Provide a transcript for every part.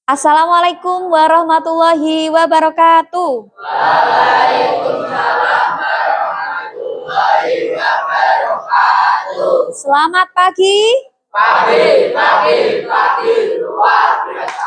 Assalamualaikum warahmatullahi wabarakatuh. Waalaikumsalam warahmatullahi wabarakatuh. Selamat pagi. Pagi luar biasa.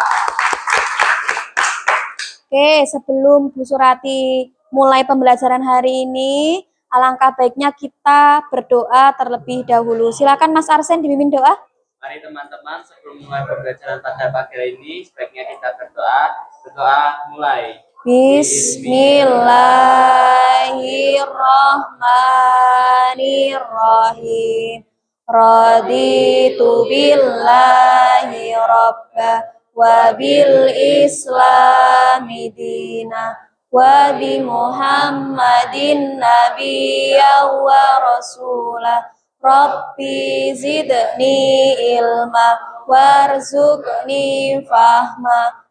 Oke, sebelum Bu Surati mulai pembelajaran hari ini, alangkah baiknya kita berdoa terlebih dahulu. Silakan Mas Arsen dipimpin doa. Mari teman-teman, sebelum mulai pembelajaran pada pagi ini, sebaiknya kita berdoa. Berdoa mulai. Bismillahirrahmanirrahim. Raditu billahi rabba wa bil islami dina wa bi Muhammadin nabiyya wa rasulah. Rabbi zidni ilma warzuqni fahma.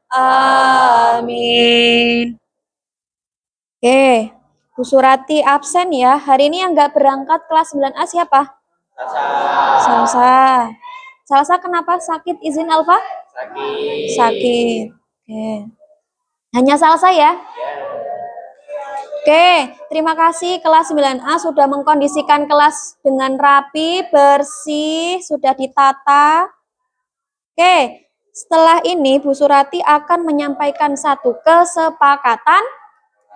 Amin. Oke, Bu Surati absen ya. Hari ini yang nggak berangkat kelas 9A siapa? Salsa. Salsa kenapa sakit? Izin Alfa? Sakit. Oke. Hanya Salsa ya? Oke, terima kasih kelas 9A sudah mengkondisikan kelas dengan rapi, bersih, sudah ditata. Oke, setelah ini Bu Surati akan menyampaikan satu kesepakatan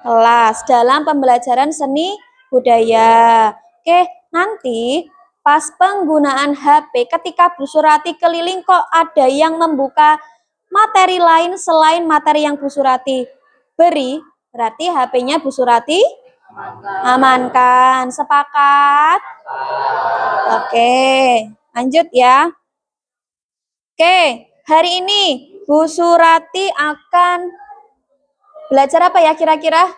kelas dalam pembelajaran seni budaya. Oke, nanti pas penggunaan HP ketika Bu Surati keliling kok ada yang membuka materi lain selain materi yang Bu Surati beri, berarti HP-nya Bu Surati amankan. Sepakat? Oke, lanjut ya. Oke, hari ini Bu Surati akan belajar apa ya kira-kira?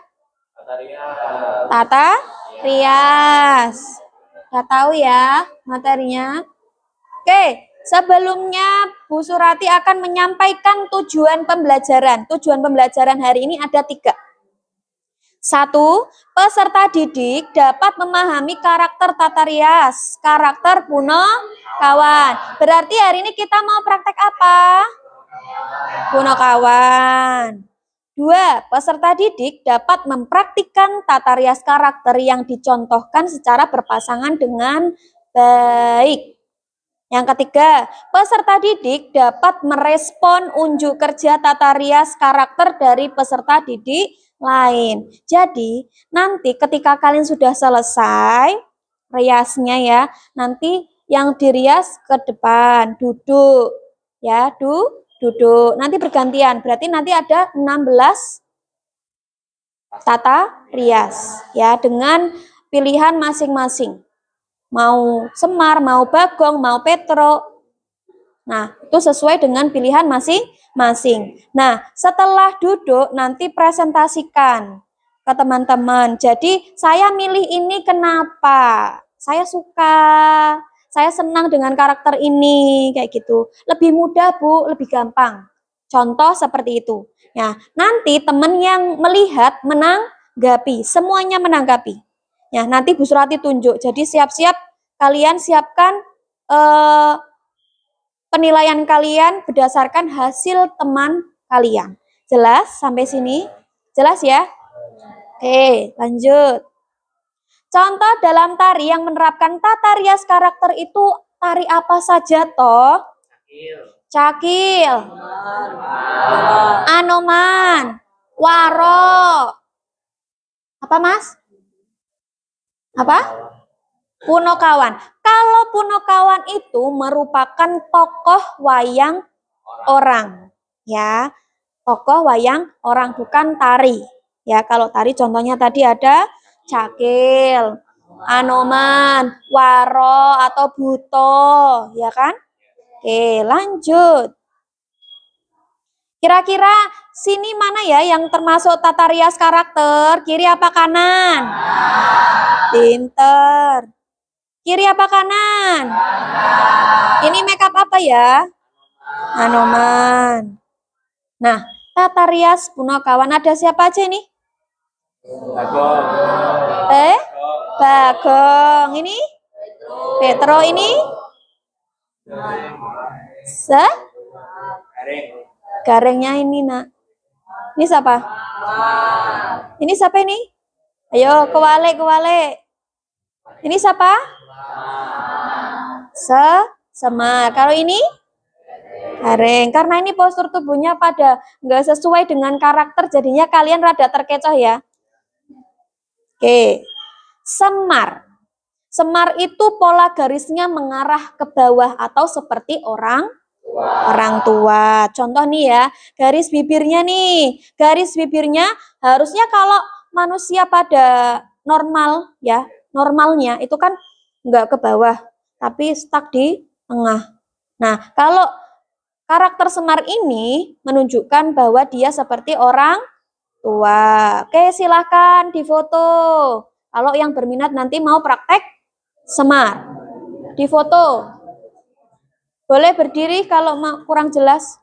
Tata rias. Udah tahu ya materinya? Oke, sebelumnya Bu Surati akan menyampaikan tujuan pembelajaran. Tujuan pembelajaran hari ini ada 3. 1. Peserta didik dapat memahami karakter tata rias, karakter punakawan. Berarti hari ini kita mau praktek apa? Punakawan. 2. Peserta didik dapat mempraktikkan tata rias karakter yang dicontohkan secara berpasangan dengan baik. Yang ketiga, peserta didik dapat merespon unjuk kerja tata rias karakter dari peserta didik lain. Jadi, nanti ketika kalian sudah selesai riasnya ya, nanti yang dirias ke depan, duduk. Ya, duduk. Nanti bergantian, berarti nanti ada 16 tata rias ya dengan pilihan masing-masing. Mau Semar, mau Bagong, mau Petro. Nah, itu sesuai dengan pilihan masing-masing. Nah, setelah duduk nanti presentasikan ke teman-teman. Jadi, saya milih ini kenapa? Saya suka, saya senang dengan karakter ini, kayak gitu. Lebih mudah, Bu, lebih gampang. Contoh seperti itu. Ya, nanti teman yang melihat menanggapi, semuanya menanggapi. Ya, nanti Bu Surati tunjuk. Jadi siap-siap kalian siapkan penilaian kalian berdasarkan hasil teman kalian. Jelas sampai sini? Jelas ya? Oke, lanjut. Contoh dalam tari yang menerapkan tata rias karakter itu tari apa saja toh? Cakil, Anoman, Waro. Apa Mas? Apa? Punakawan. Kalau Punakawan itu merupakan tokoh wayang orang, ya. Tokoh wayang orang, bukan tari. Ya, kalau tari contohnya tadi ada Cakil, Anoman, Waro atau Buto, ya kan? Oke, lanjut. Kira-kira sini mana ya yang termasuk tata rias karakter? Kiri apa kanan? Pinter. Kiri apa kanan? Ini makeup apa ya? Anoman. Nah, tata rias Punakawan ada siapa aja ini? Bagong. Ini? Petro ini? Garengnya ini, Nak. Ini siapa? Ini siapa ini? Ayo, kewalik. Ini siapa? Semar. Kalau ini? Gareng. Karena ini postur tubuhnya pada nggak sesuai dengan karakter, jadinya kalian rada terkecoh ya. Oke. Semar. Semar itu pola garisnya mengarah ke bawah atau seperti orang tua. Contoh nih ya, garis bibirnya nih. Garis bibirnya harusnya kalau manusia pada normal ya, normalnya itu kan nggak ke bawah, tapi stuck di tengah. Nah, kalau karakter Semar ini menunjukkan bahwa dia seperti orang tua. Oke, silakan difoto. Kalau yang berminat nanti mau praktek Semar, difoto. Boleh berdiri kalau kurang jelas.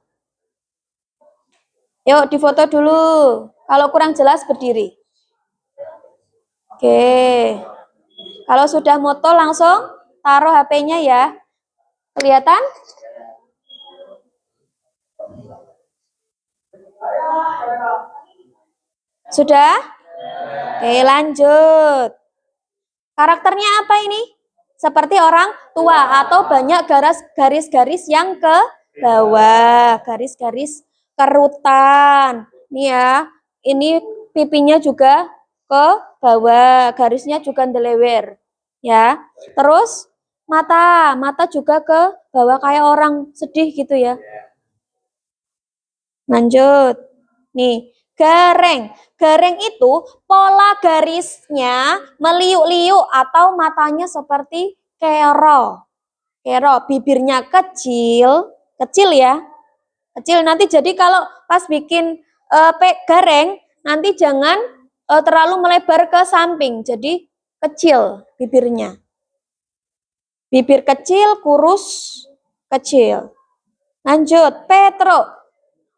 Yuk, difoto dulu. Kalau kurang jelas berdiri. Oke. Kalau sudah moto langsung taruh HP-nya ya. Kelihatan? Sudah? Oke, lanjut. Karakternya apa ini? Seperti orang tua atau banyak garis-garis yang ke bawah, garis-garis kerutan. Nih ya, ini pipinya juga ke bawah, garisnya juga ndelewer. Ya. Terus mata juga ke bawah kayak orang sedih gitu ya. Lanjut. Nih, gareng. Gareng itu pola garisnya meliuk-liuk atau matanya seperti kero. Kero, bibirnya kecil ya. Kecil nanti jadi kalau pas bikin gareng, nanti jangan terlalu melebar ke samping. Jadi kecil bibirnya. Bibir kecil, kurus, kecil. Lanjut, Petro.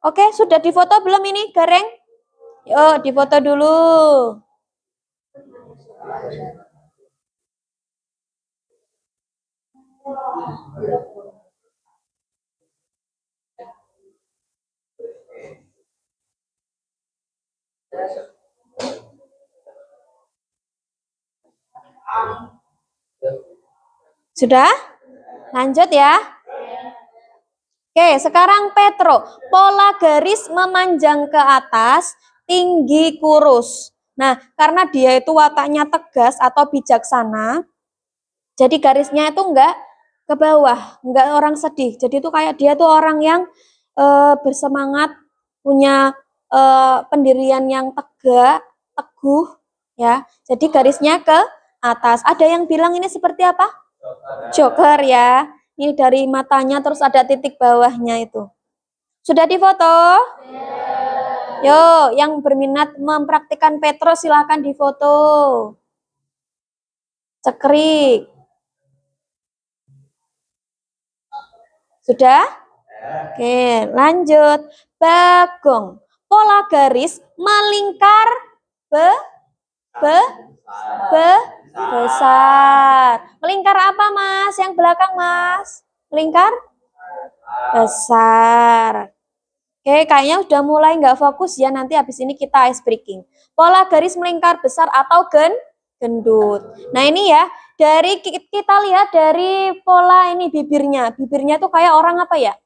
Oke, sudah difoto belum ini gareng? Yuk, difoto dulu. Sudah? Lanjut ya. Oke, sekarang Petro. Pola garis memanjang ke atas, tinggi kurus. Nah, karena dia itu wataknya tegas atau bijaksana, jadi garisnya itu enggak ke bawah, enggak orang sedih. Jadi itu kayak dia tuh orang yang bersemangat, punya pendirian yang tegak, teguh, ya. Jadi garisnya ke atas. Ada yang bilang ini seperti apa? Joker ya. Ini dari matanya terus ada titik bawahnya itu. Sudah difoto? Yo, yang berminat mempraktikkan Petro silahkan difoto. Cekrik. Sudah? Oke, lanjut. Bagong. Pola garis melingkar besar. Melingkar apa, Mas? Yang belakang, Mas? Melingkar besar. Oke, kayaknya udah mulai nggak fokus ya. Nanti habis ini kita ice breaking. Pola garis melingkar besar atau gendut. Nah, ini ya. Dari kita lihat dari pola ini bibirnya. Bibirnya tuh kayak orang apa ya?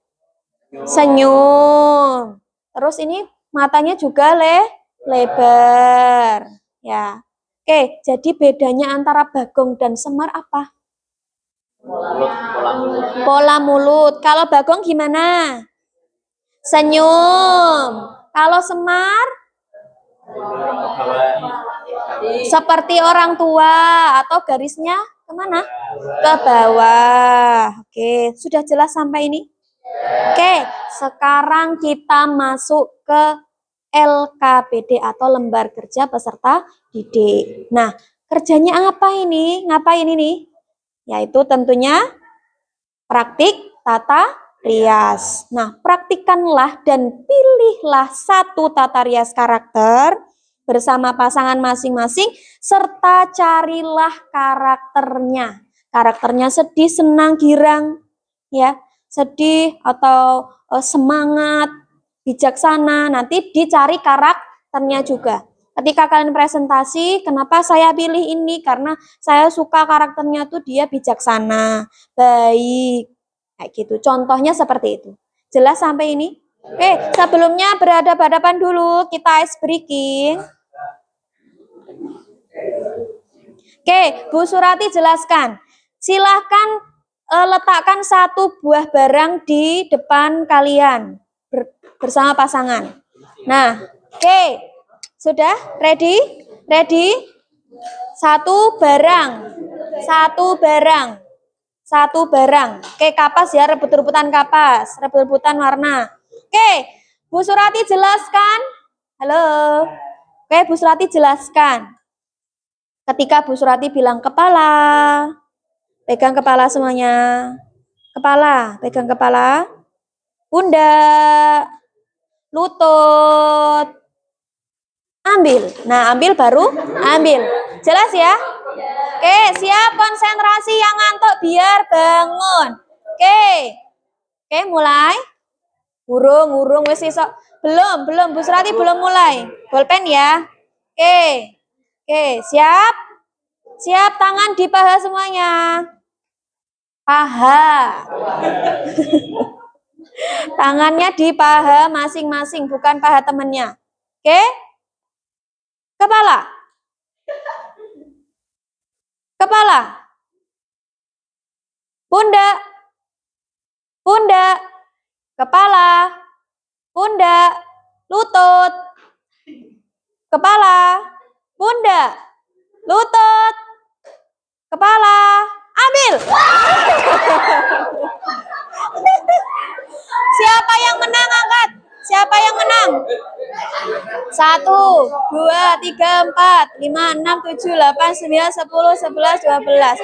Senyum. Terus ini matanya juga lebar. Ya. Oke, jadi bedanya antara Bagong dan Semar apa? Pola mulut. Kalau Bagong gimana? Senyum. Kalau Semar? Seperti orang tua atau garisnya kemana? Ke bawah. Oke, sudah jelas sampai ini? Oke, sekarang kita masuk ke LKPD atau lembar kerja peserta didik. Nah, kerjanya apa ini? Ngapain ini? Yaitu tentunya praktik tata rias. Nah, praktikkanlah dan pilihlah satu tata rias karakter bersama pasangan masing-masing serta carilah karakternya. Karakternya sedih, senang, girang, ya, sedih atau semangat, bijaksana. Nanti dicari karakternya juga. Ketika kalian presentasi, kenapa saya pilih ini? Karena saya suka karakternya tuh dia bijaksana, baik. Kayak gitu. Contohnya seperti itu. Jelas sampai ini? Oke, sebelumnya berhadapan-hadapan dulu, kita ice breaking. Oke, Bu Surati jelaskan. Silahkan letakkan satu buah barang di depan kalian bersama pasangan. Nah, oke. Sudah? Ready? Ready? Satu barang. Satu barang. Satu barang. Oke, kapas ya, rebut-rebutan kapas, rebut-rebutan warna. Oke, Bu Surati jelaskan. Halo. Oke, Bu Surati jelaskan. Ketika Bu Surati bilang kepala, pegang kepala semuanya. Kepala, pegang kepala. Pundak, lutut. Ambil. Nah, ambil baru ambil. Jelas ya? Oke, siap konsentrasi yang ngantuk biar bangun. Oke. Oke, mulai. Urung wis iso. Belum, Bu Surati belum mulai. Bolpen ya. Oke. Oke, siap? Siap, tangan di paha semuanya. Paha. Tangannya di paha masing-masing, bukan paha temennya. Oke? Kepala. Kepala. Pundak. Pundak. Kepala. Pundak. Lutut. Kepala. Pundak, lutut, kepala, ambil. Siapa yang menang angkat? Siapa yang menang? 1, 2, 3, 4, 5, 6, 7, 8, 9, 10, 11, 12.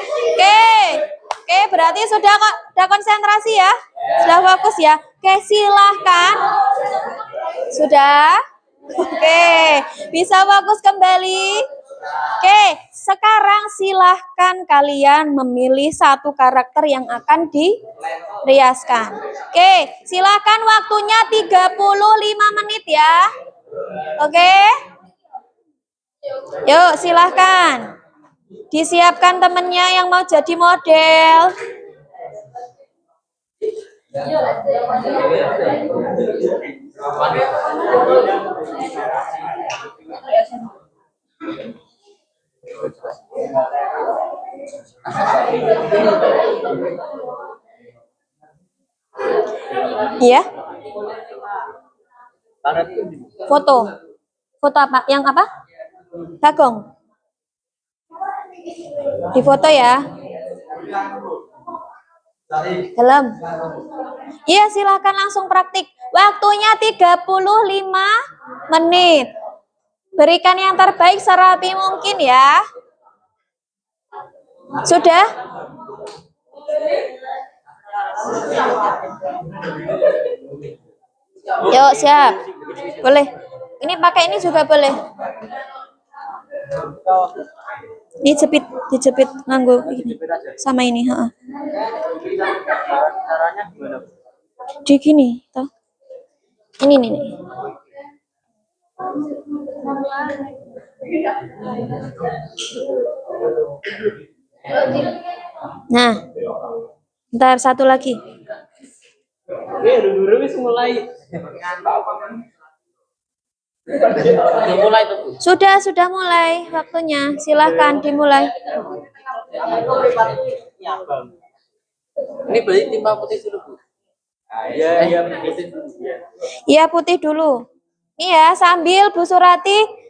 Oke, berarti sudah konsentrasi ya? Sudah fokus ya? Oke, silahkan. Sudah? Oke, bisa fokus kembali. Oke, sekarang silahkan kalian memilih satu karakter yang akan diriaskan. Oke, silahkan waktunya 35 menit ya. Oke. Yuk, silahkan. Disiapkan temennya yang mau jadi model. Iya. Foto. Foto apa? Yang apa? Bagong. Di foto ya. Dalam. Iya, silakan langsung praktik. Waktunya 35 menit. Berikan yang terbaik serapi mungkin ya. Sudah? Yuk, siap. Boleh. Ini pakai ini juga boleh. Dijepit nganggo ini. Sama ini, heeh. Caranya gimana? Di gini, toh. Ini nih. Nah, ntar satu lagi. Dulu wis mulai. Sudah mulai waktunya. Silahkan dimulai. Ini berarti timpa putih dulu, Bu. Iya, putih dulu. Iya, putih dulu. Iya, sambil Bu Surati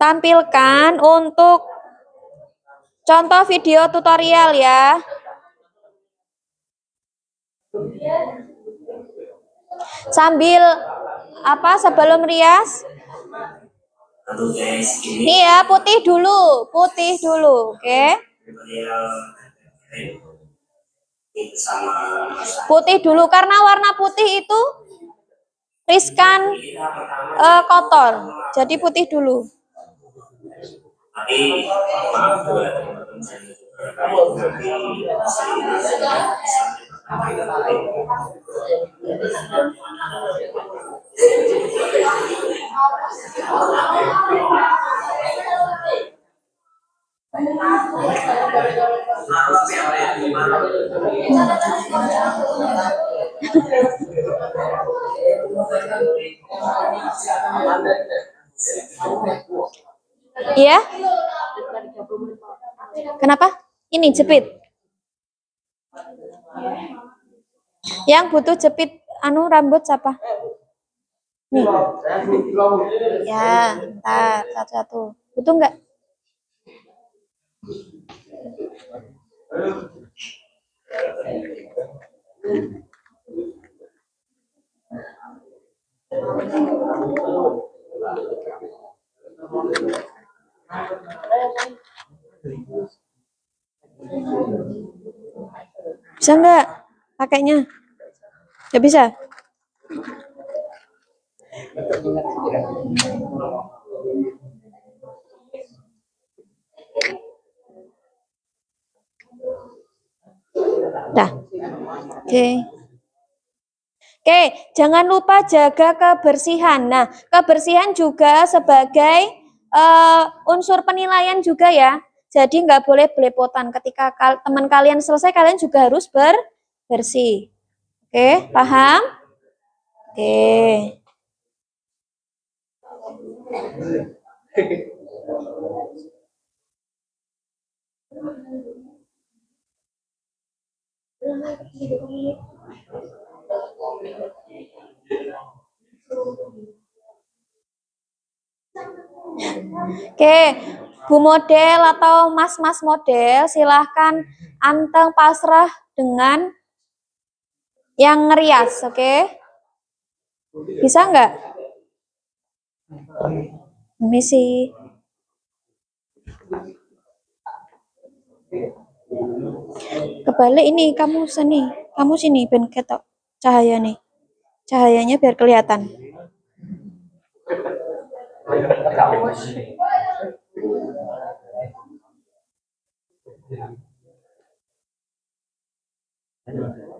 tampilkan untuk contoh video tutorial ya. Sambil apa sebelum rias? Iya, putih dulu, oke? Putih dulu karena warna putih itu riskan kotor, jadi putih dulu. Iya? Kenapa? Ini jepit. Yang butuh jepit rambut siapa? Nih. Ya, ntar satu-satu. Butuh nggak? Bisa nggak pakainya? Nggak bisa? Dah. Oke. Oke, jangan lupa jaga kebersihan. Nah, kebersihan juga sebagai unsur penilaian juga ya. Jadi nggak boleh belepotan. Ketika teman kalian selesai, kalian juga harus bersih. Oke, paham? Oke. Oke, Bu model atau mas-mas model silahkan anteng pasrah dengan yang ngerias, oke? Bisa nggak? Misi. Kebalik ini kamu sini ben ketok cahaya nih. Cahayanya biar kelihatan.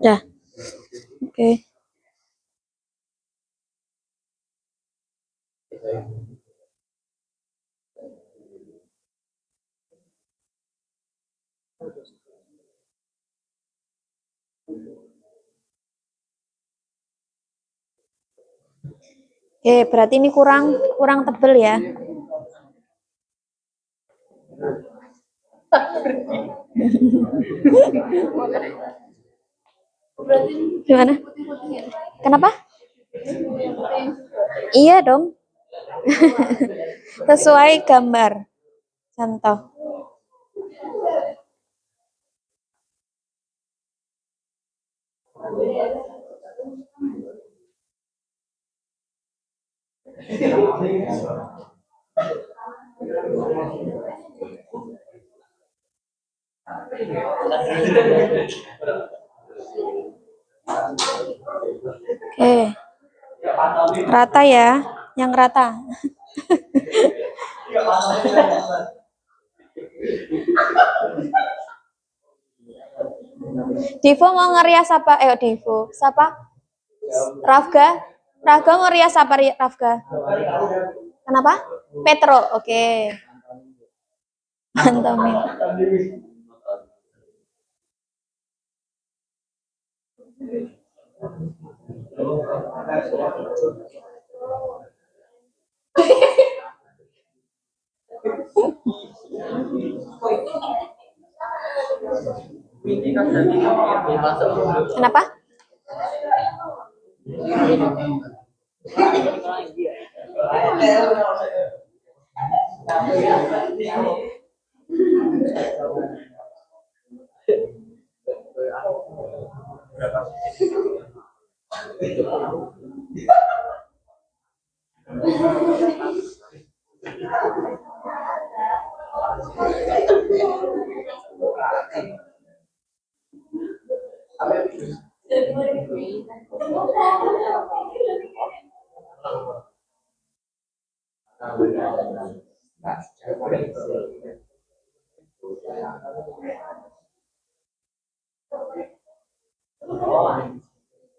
Dah. Oke. Oke, berarti ini kurang tebel ya. Gimana? Kenapa? Iya dong. Sesuai gambar. Contoh. Oke. Rata ya, yang rata. Divo mau ngerias apa? Divo. Siapa? Rafga. Rafga mau rias apa Rafga? Kenapa? Petro. Oke. Pantomim. Kenapa?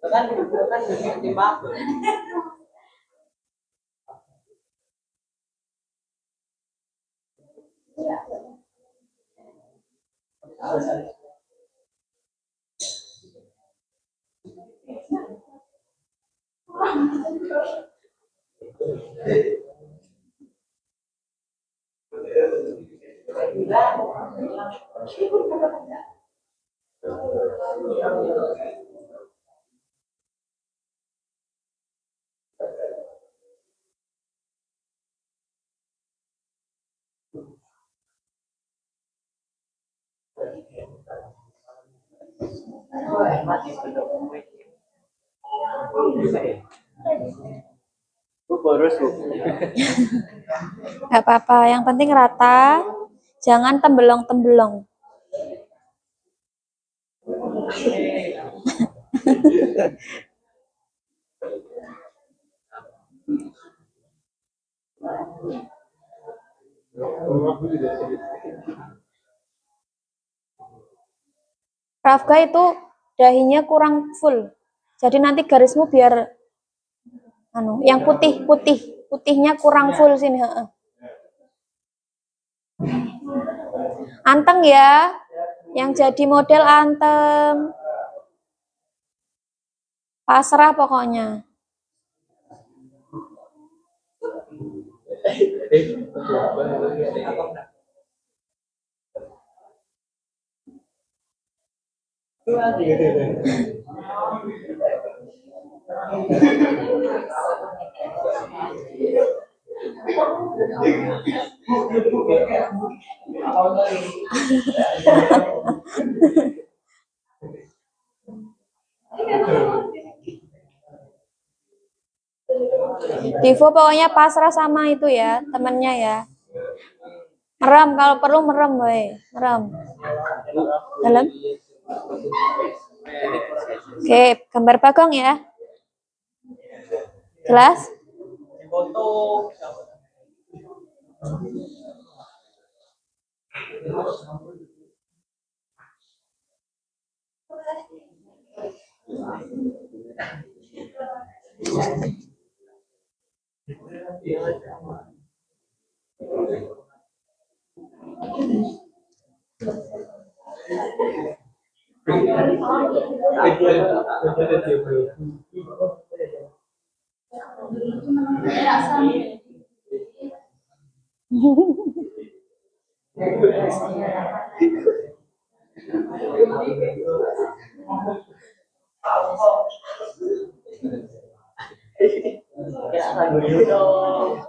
Kan timbang. Gak apa-apa, yang penting rata, jangan tembelong-tembelong. Rafga itu dahinya kurang full. Jadi nanti garismu biar yang putihnya kurang full sini. Anteng ya, yang jadi model anteng. Pasrah pokoknya. Divo pokoknya pasrah sama itu ya, temennya ya. Merem, kalau perlu merem, woy. Merem. Dalam. Oke, gambar Bagong ya. Jelas?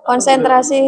Konsentrasi.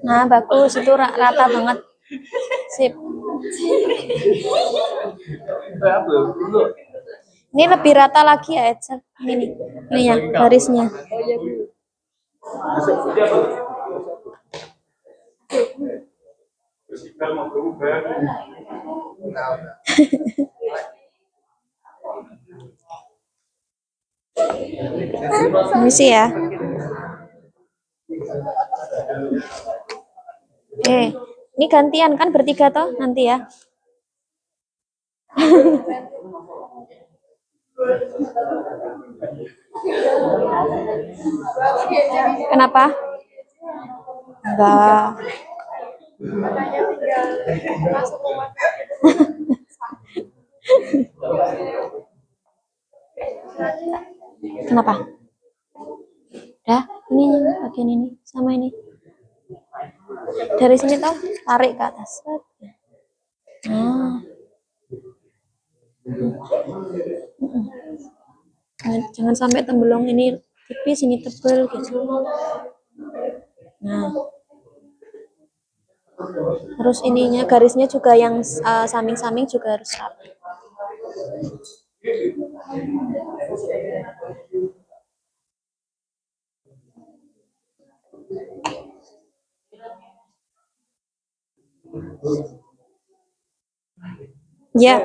Nah, bagus, itu rata banget. Sip. Ini lebih rata lagi ya, Edsel. Ini ya, garisnya. Permisi ya. Ini gantian kan bertiga toh nanti ya. Kenapa? Enggak. Kenapa? Dah, ini bagian ini sama ini. Dari sini toh, tarik ke atas. Nah. Jangan sampai tembelong ini tipis, ini tebal gitu. Nah, terus ininya garisnya juga yang samping-samping juga harus rapi. Ya.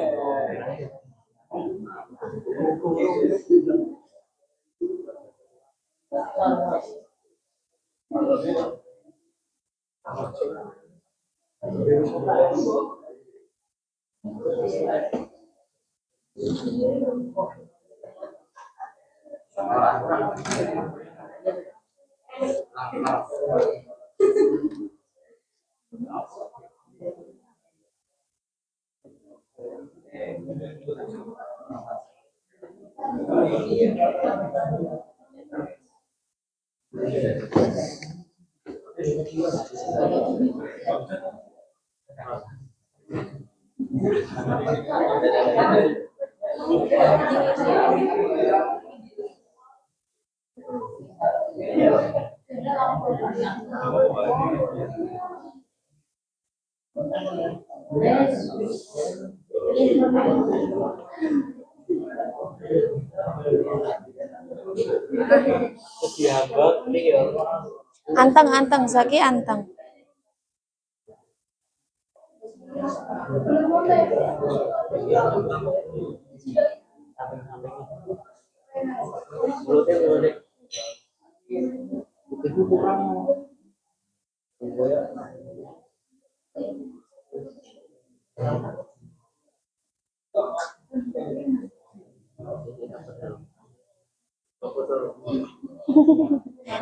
Anteng Zaki anteng.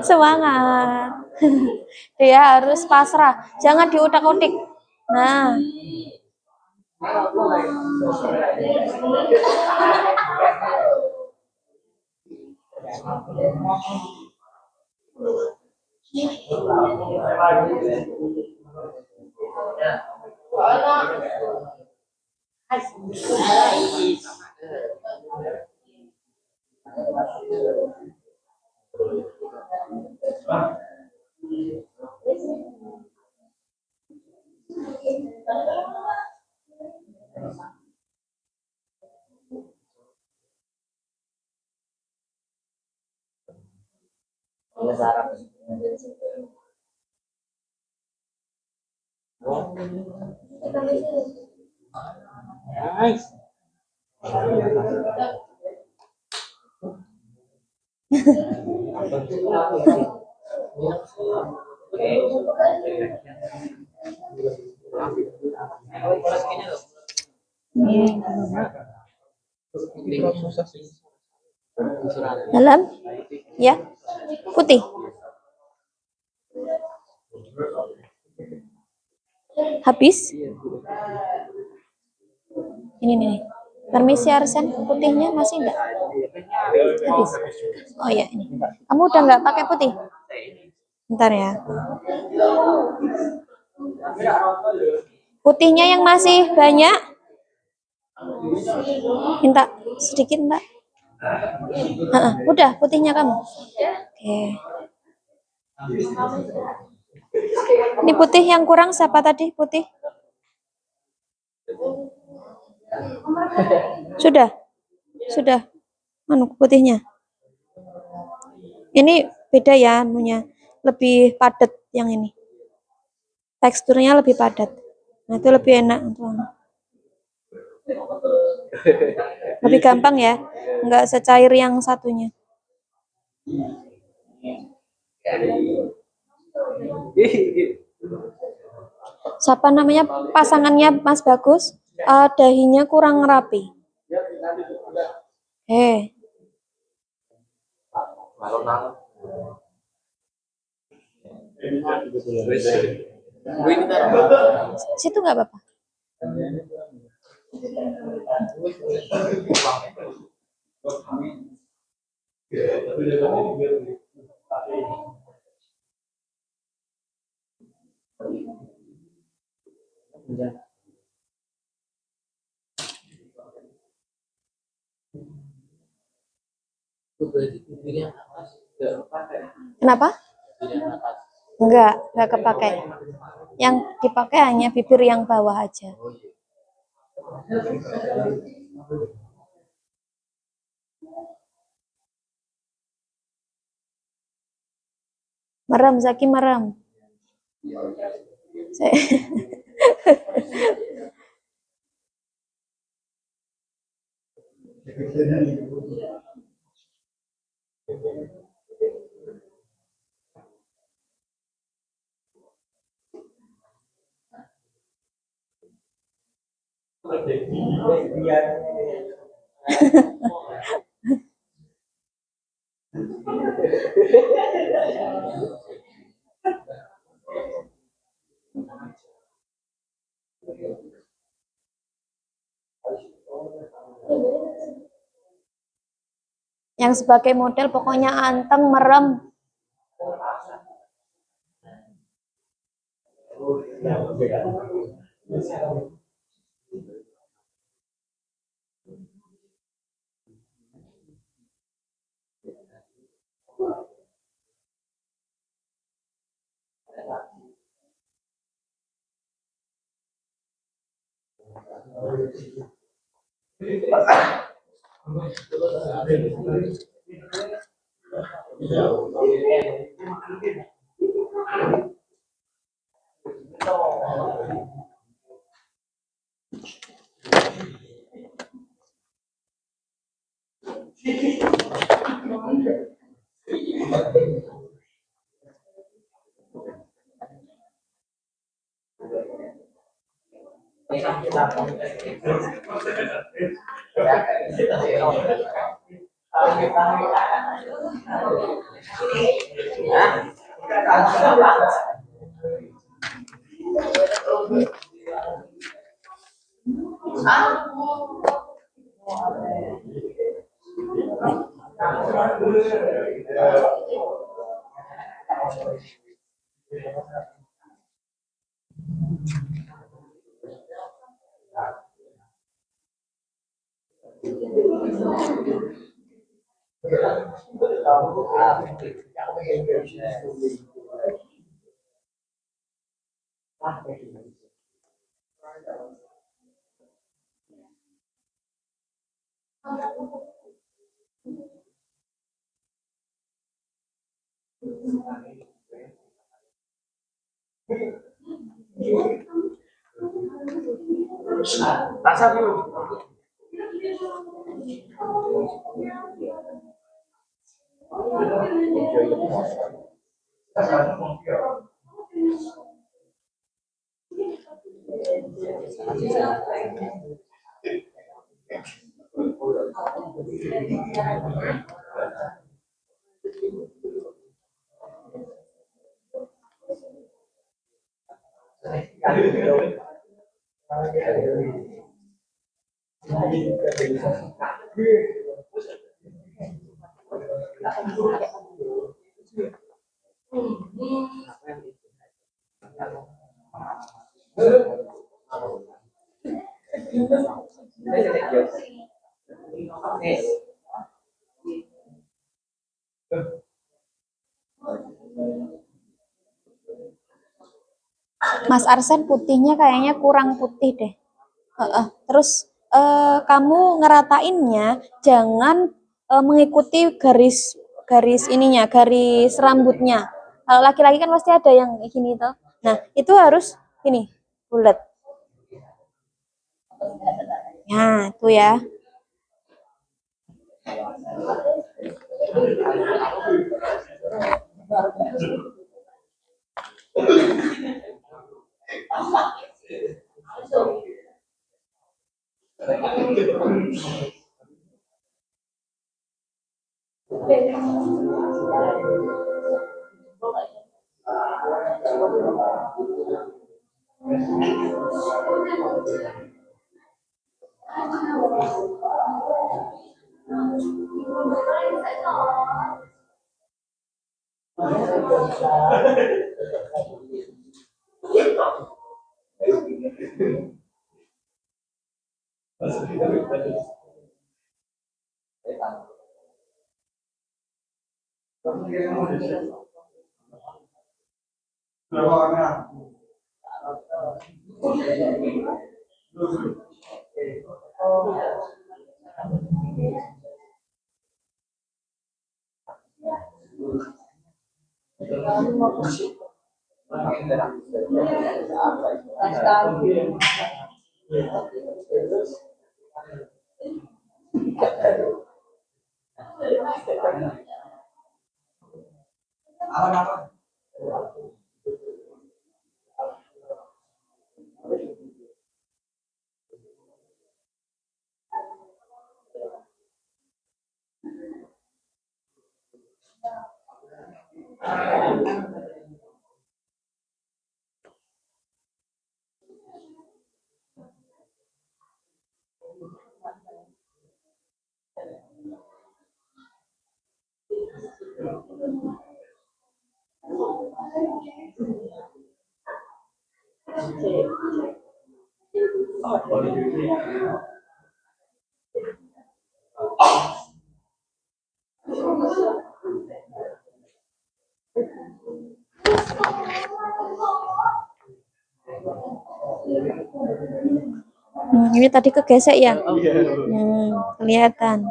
Semangat. Dia harus pasrah, jangan diutak-utik. Nah. Dalam, ya, putih. Habis. Ini nih. Permisi Arsen, putihnya masih enggak? Habis. Oh ya ini. Kamu udah nggak pakai putih? Bentar ya. Putihnya yang masih banyak. Minta sedikit Mbak. Udah putihnya kamu. Oke. Ini putih yang kurang siapa tadi putih? Sudah. Sudah. Anu putihnya. Ini beda ya anunya. Lebih padat yang ini. Teksturnya lebih padat. Nah, itu lebih enak untuk lebih gampang ya, nggak secair yang satunya. Siapa namanya pasangannya Mas Bagus? Dahinya kurang rapi. Situ nggak apa-apa. Kenapa? Enggak kepakai. Yang dipakai hanya bibir yang bawah aja. Merem, Zaki merem. Yang sebagai model pokoknya anteng, merem. Rasa dulu. Mas Arsen putihnya kayaknya kurang putih deh. Terus kamu ngeratainnya jangan mengikuti garis ininya, garis rambutnya. Kalau laki-laki kan pasti ada yang gini tuh. Nah, itu harus ini bulat. Nah, itu ya. Ini tadi kegesek ya? Kelihatan.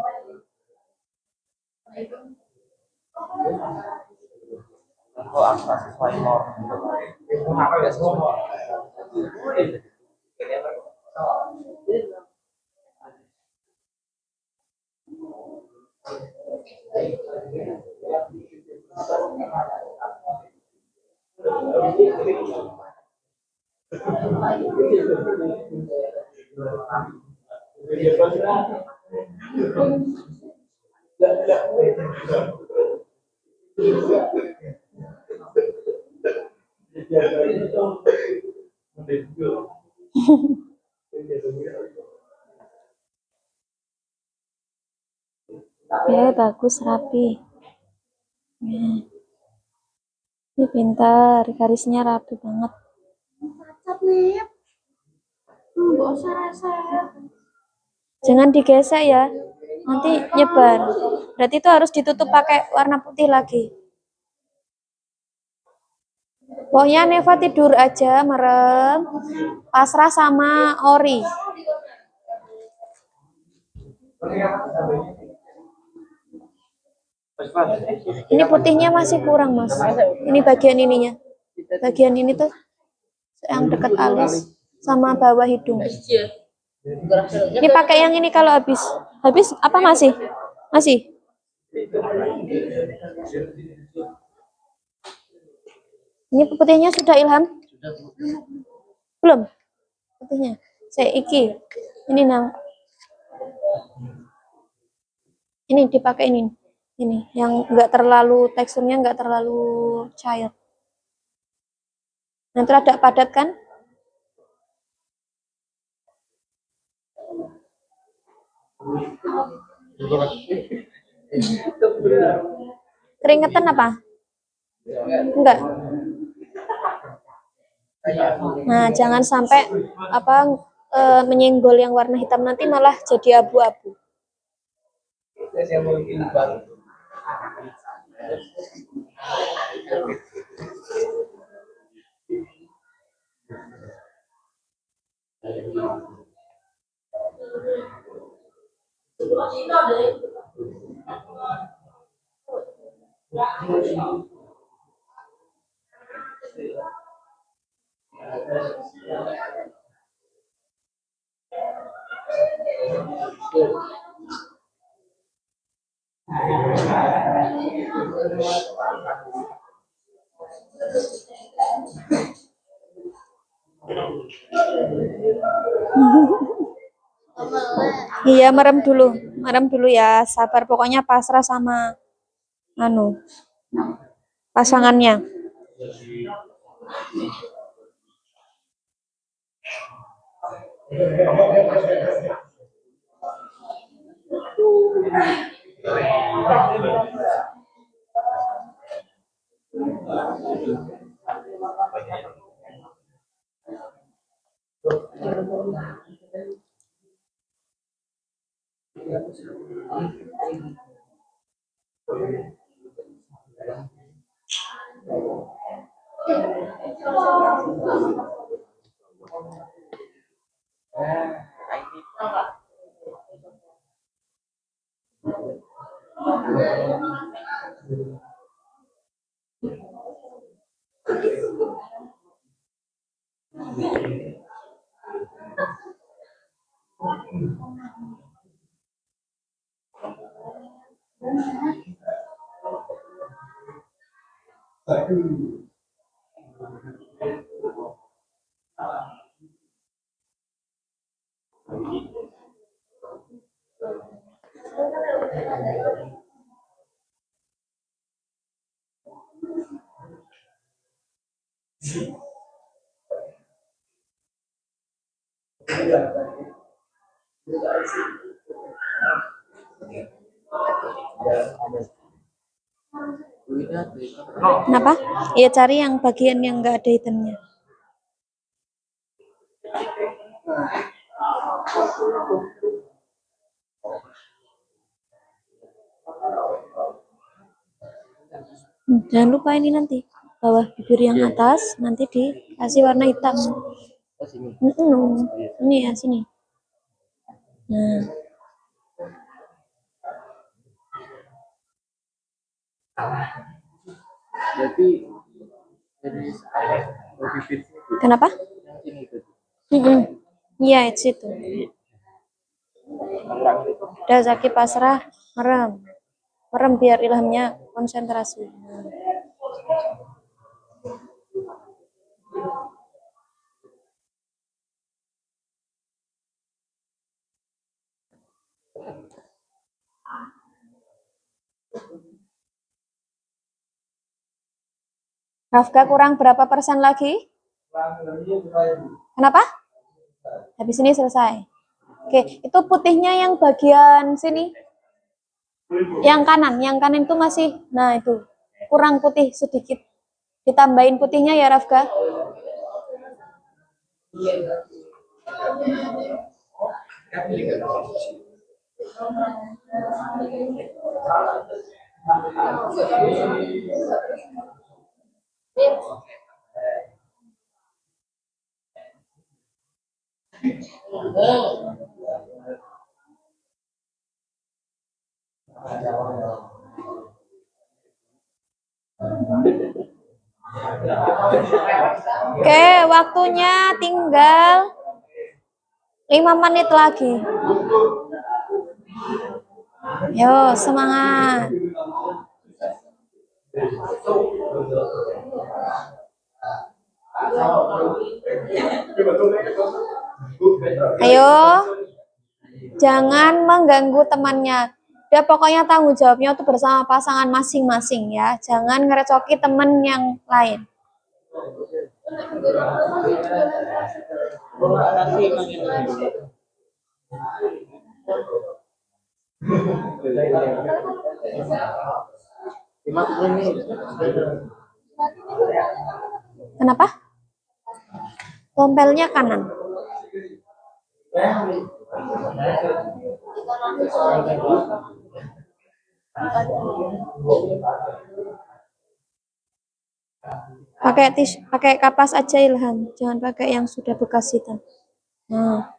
Ya, bagus, rapi. Ini pintar, garisnya rapi banget. Jangan digesek ya, nanti nyebar. Berarti itu harus ditutup pakai warna putih lagi. Pokoknya Neva tidur aja, merem, pasrah sama Ori. Ini putihnya masih kurang, Mas. Ini bagian ininya. Bagian ini tuh yang dekat alis sama bawah hidung. Ini pakai yang ini kalau habis. Habis apa masih? Masih? Ini putihnya sudah, Ilham? Belum? Putihnya. Saya iki. Ini ini dipakai ini. Ini yang enggak terlalu, teksturnya enggak terlalu cair. Nanti rada padat kan? Keringetan apa? Enggak. Nah, jangan sampai menyenggol yang warna hitam, nanti malah jadi abu-abu. Iya, merem dulu ya, sabar, pokoknya pasrah sama pasangannya. Kenapa? Ya cari yang bagian yang enggak ada hitamnya. Jangan lupa ini nanti bawah bibir yang atas nanti dikasih warna hitam. Ini ya sini. Nah. Kenapa? Iya, itu. Udah Zaki pasrah, merem. Merem biar ilhamnya konsentrasi. Rafka kurang berapa persen lagi? Kenapa? Habis ini selesai. Oke, itu putihnya yang bagian sini. Yang kanan itu masih, nah itu kurang putih sedikit. Ditambahin putihnya ya Rafka. Oke, waktunya tinggal 5 menit lagi. Yo, semangat. Ayo, jangan mengganggu temannya. Dia pokoknya tanggung jawabnya itu bersama pasangan masing-masing ya. Jangan ngerecoki teman yang lain. Kenapa? Tompelnya kanan. Pakai kapas aja Ilham, jangan pakai yang sudah bekas hitam. Nah.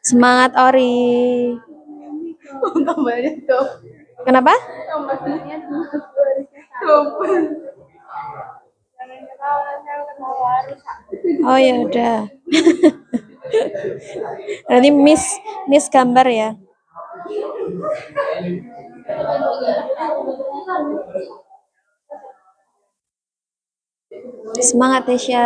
Semangat Ori. Kenapa? Oh ya udah. Berarti miss gambar ya. Semangat Tesya.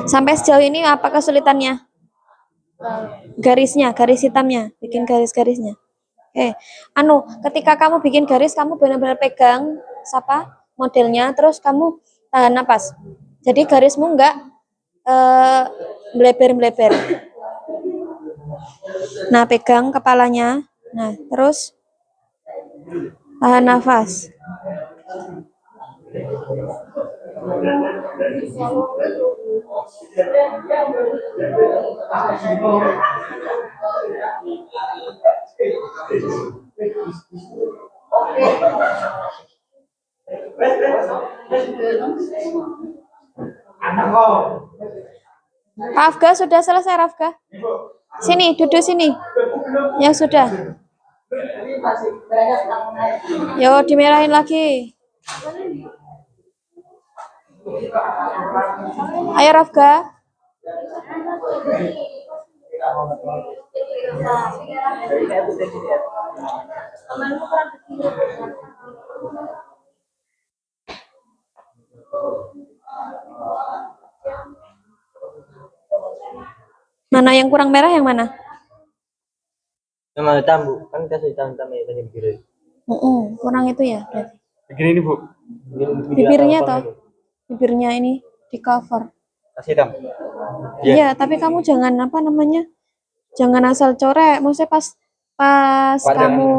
Sampai sejauh ini apa kesulitannya? Garisnya, garis hitamnya, bikin garis-garisnya. Ketika kamu bikin garis, kamu benar-benar pegang modelnya, terus kamu tahan napas. Jadi garismu enggak melebar-melebar. Nah, pegang kepalanya. Nah, terus tahan nafas. Rafga sudah selesai, Rafga. Sini, duduk sini. Yang sudah. Yo, dimerahin lagi. Ayo, Rafga. Mana yang kurang merah, yang mana? Yang mana hitam, Bu? Kan kasih hitam-hitam ya, tanya biru. Kurang itu ya berarti. Begini ini, Bu. Bibirnya toh. Bibirnya ini di cover. Kasih hitam. Iya, tapi kamu jangan apa namanya? Jangan asal coret. Maksudnya pas kamu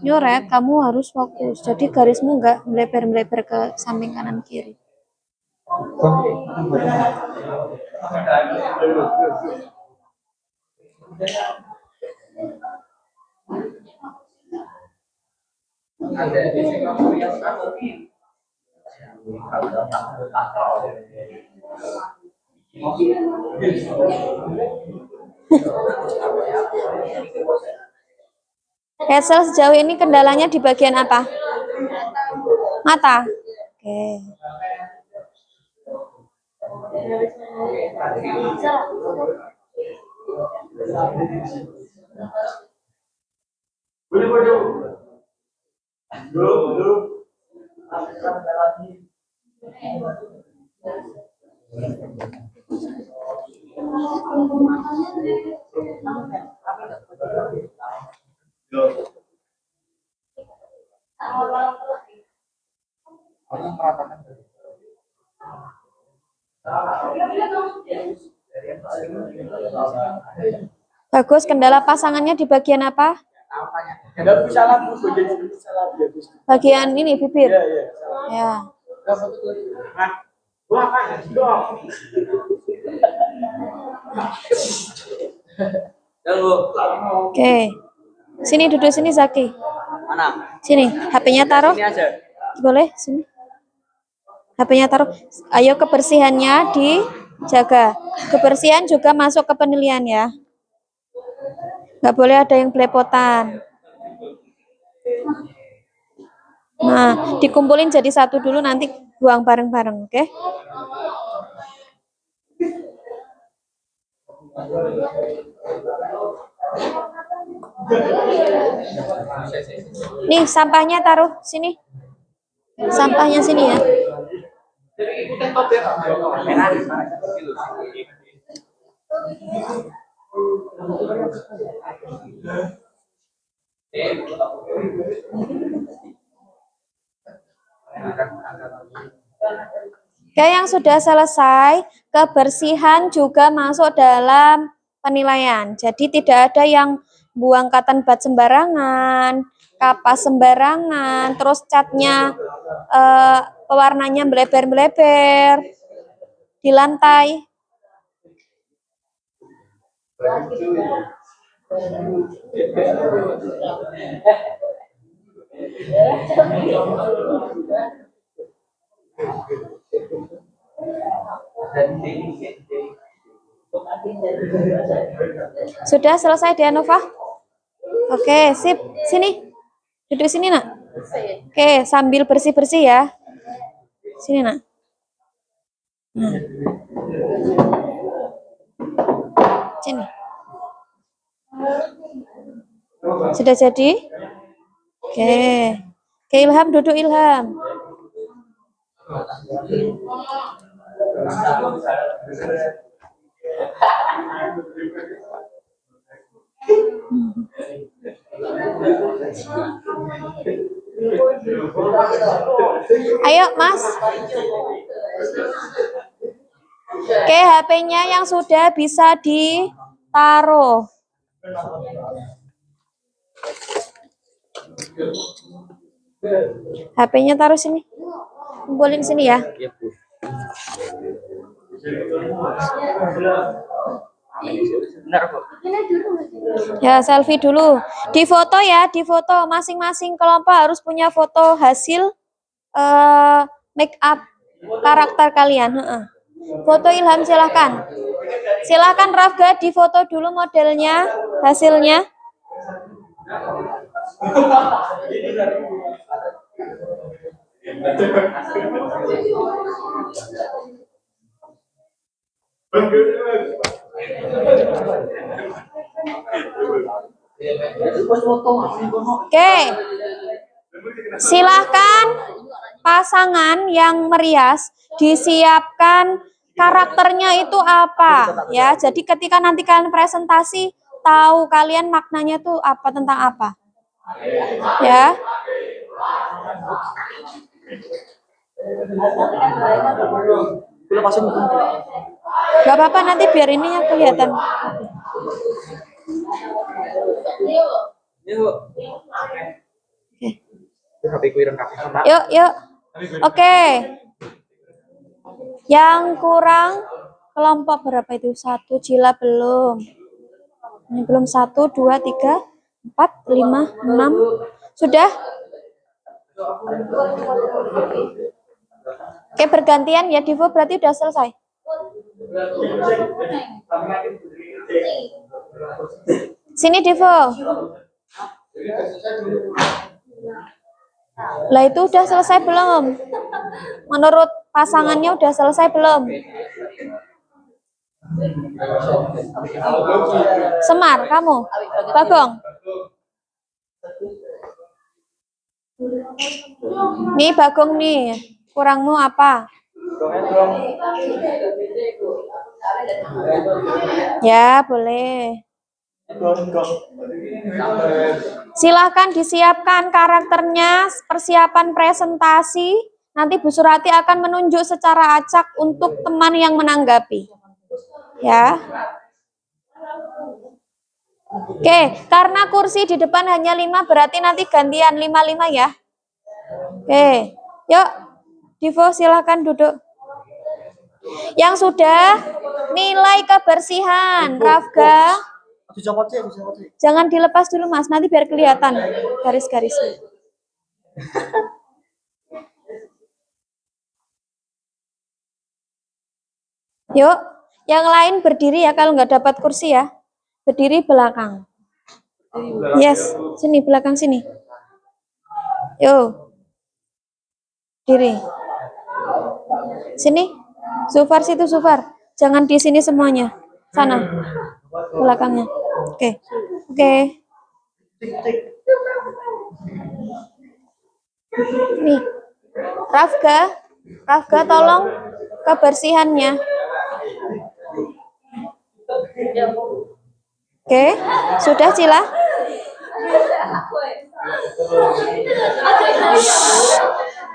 nyoret, kamu harus fokus. Jadi garismu enggak melebar-melebar ke samping kanan kiri. Hazel sejauh ini kendalanya di bagian apa? Mata. Oke. Bagus, kendala pasangannya di bagian apa? Bagian ini bibir. Ya. Oke. Sini duduk sini Zaki. Mana? Sini, HP-nya taruh. Sini aja. Boleh, sini. HP-nya taruh. Ayo kebersihannya dijaga. Kebersihan juga masuk ke penilaian ya. Nggak boleh ada yang belepotan. Nah, dikumpulin jadi satu dulu, nanti buang bareng-bareng, oke? Nih, sampahnya taruh sini. Sampahnya sini ya. Oke, yang sudah selesai, kebersihan juga masuk dalam penilaian. Jadi tidak ada yang buang cotton bud sembarangan, kapas sembarangan, terus catnya pewarnanya melebar-melebar di lantai. Sudah selesai Dianova? Oke, sip. Sini. Duduk sini, Nak. Oke, sambil bersih-bersih ya. Sini, Nak. Sini. Sudah jadi? Oke. Oke, Ilham, duduk Ilham. Ayo, Mas. Oke, HP-nya yang sudah bisa ditaruh. HP-nya taruh sini. Kumpulin sini ya. Benar, Bu. Ya, selfie dulu. Di foto ya, di foto. Masing-masing kelompok harus punya foto hasil make up karakter kalian. Heeh. Foto Ilham silahkan. Silahkan Rafga di foto dulu modelnya, hasilnya. Oke. Silahkan pasangan yang merias disiapkan karakternya itu apa ya. Jadi ketika nanti kalian presentasi tahu kalian maknanya tuh apa, tentang apa. Ya. Gak apa-apa, nanti biar ini yang kelihatan. Yuk, yuk. Oke. Yang kurang kelompok berapa itu? 1, Cila belum. Ini belum 1, 2, 3, 4, 5, 6. Sudah? Oke, bergantian ya, Divo berarti udah selesai. Sini Divo. Lah itu udah selesai belum? Menurut pasangannya udah selesai belum? Semar, kamu? Bagong? Nih Bagong nih, kurangmu apa? Ya, boleh. Silahkan disiapkan karakternya, persiapan presentasi. Nanti Bu Surati akan menunjuk secara acak untuk teman yang menanggapi. Ya. Oke, karena kursi di depan hanya 5, berarti nanti gantian 5-5 ya. Oke, yuk Divo silahkan duduk. Yang sudah nilai kebersihan, Rafga. Jangan dilepas dulu Mas, nanti biar kelihatan garis-garisnya. Yuk, yang lain berdiri ya kalau nggak dapat kursi ya. Berdiri belakang. Yes, sini belakang sini. Yuk. Diri. Sini. Zufar situ Zufar. Jangan di sini semuanya. Sana. Belakangnya. Oke. Oke. Nih. Rafga tolong kebersihannya. Oke, sudah Cila?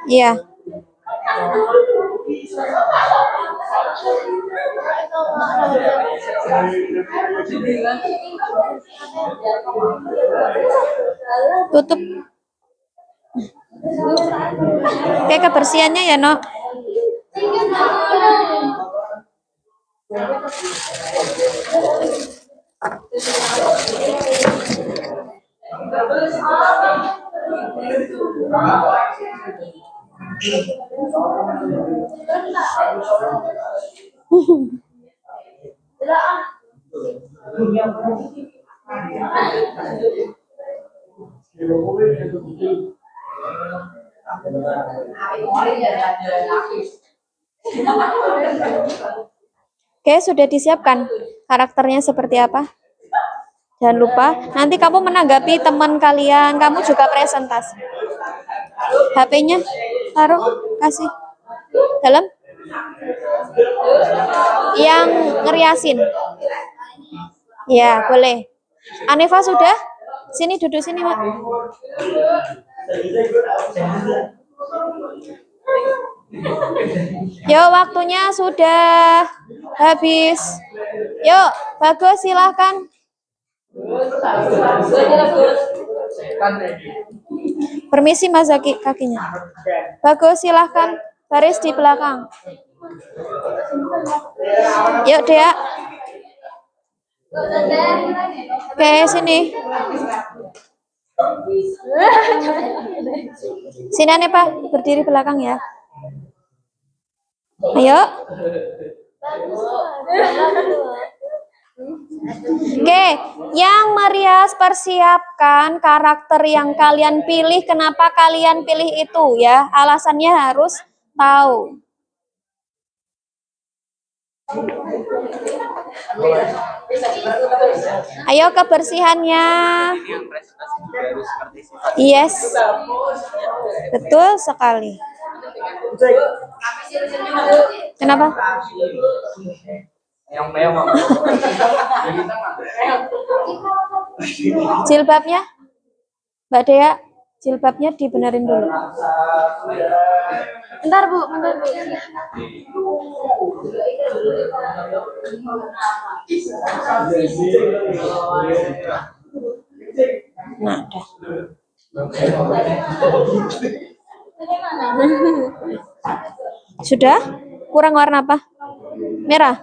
Iya. Tutup. Oke, kebersihannya ya, Nok. Oke, sudah disiapkan karakternya seperti apa? Jangan lupa, nanti kamu menanggapi teman kalian, kamu juga presentasi. HP-nya taruh, kasih. Dalam? Yang ngeriasin. Ya, boleh. Aneva sudah? Sini, duduk sini, Mak. Yuk, waktunya sudah habis. Yuk, Bagus silahkan. Permisi Mas Zaki kakinya. Bagus silahkan, baris di belakang. Yuk, Dea. Oke, sini. Sini ane Pak, berdiri belakang ya. Ayo. Oke, yang merias persiapkan karakter yang kalian pilih. Kenapa kalian pilih itu ya? Alasannya harus tahu. Ayo kebersihannya. Yang presentasi juga harus seperti sifat. Yes. Betul sekali. Kenapa? Yang mewah. Jilbabnya? Mbak Dea, jilbabnya dibenerin dulu. Bentar, Bu. Bentar, Bu. Nah, udah. Sudah? Kurang warna apa? Merah?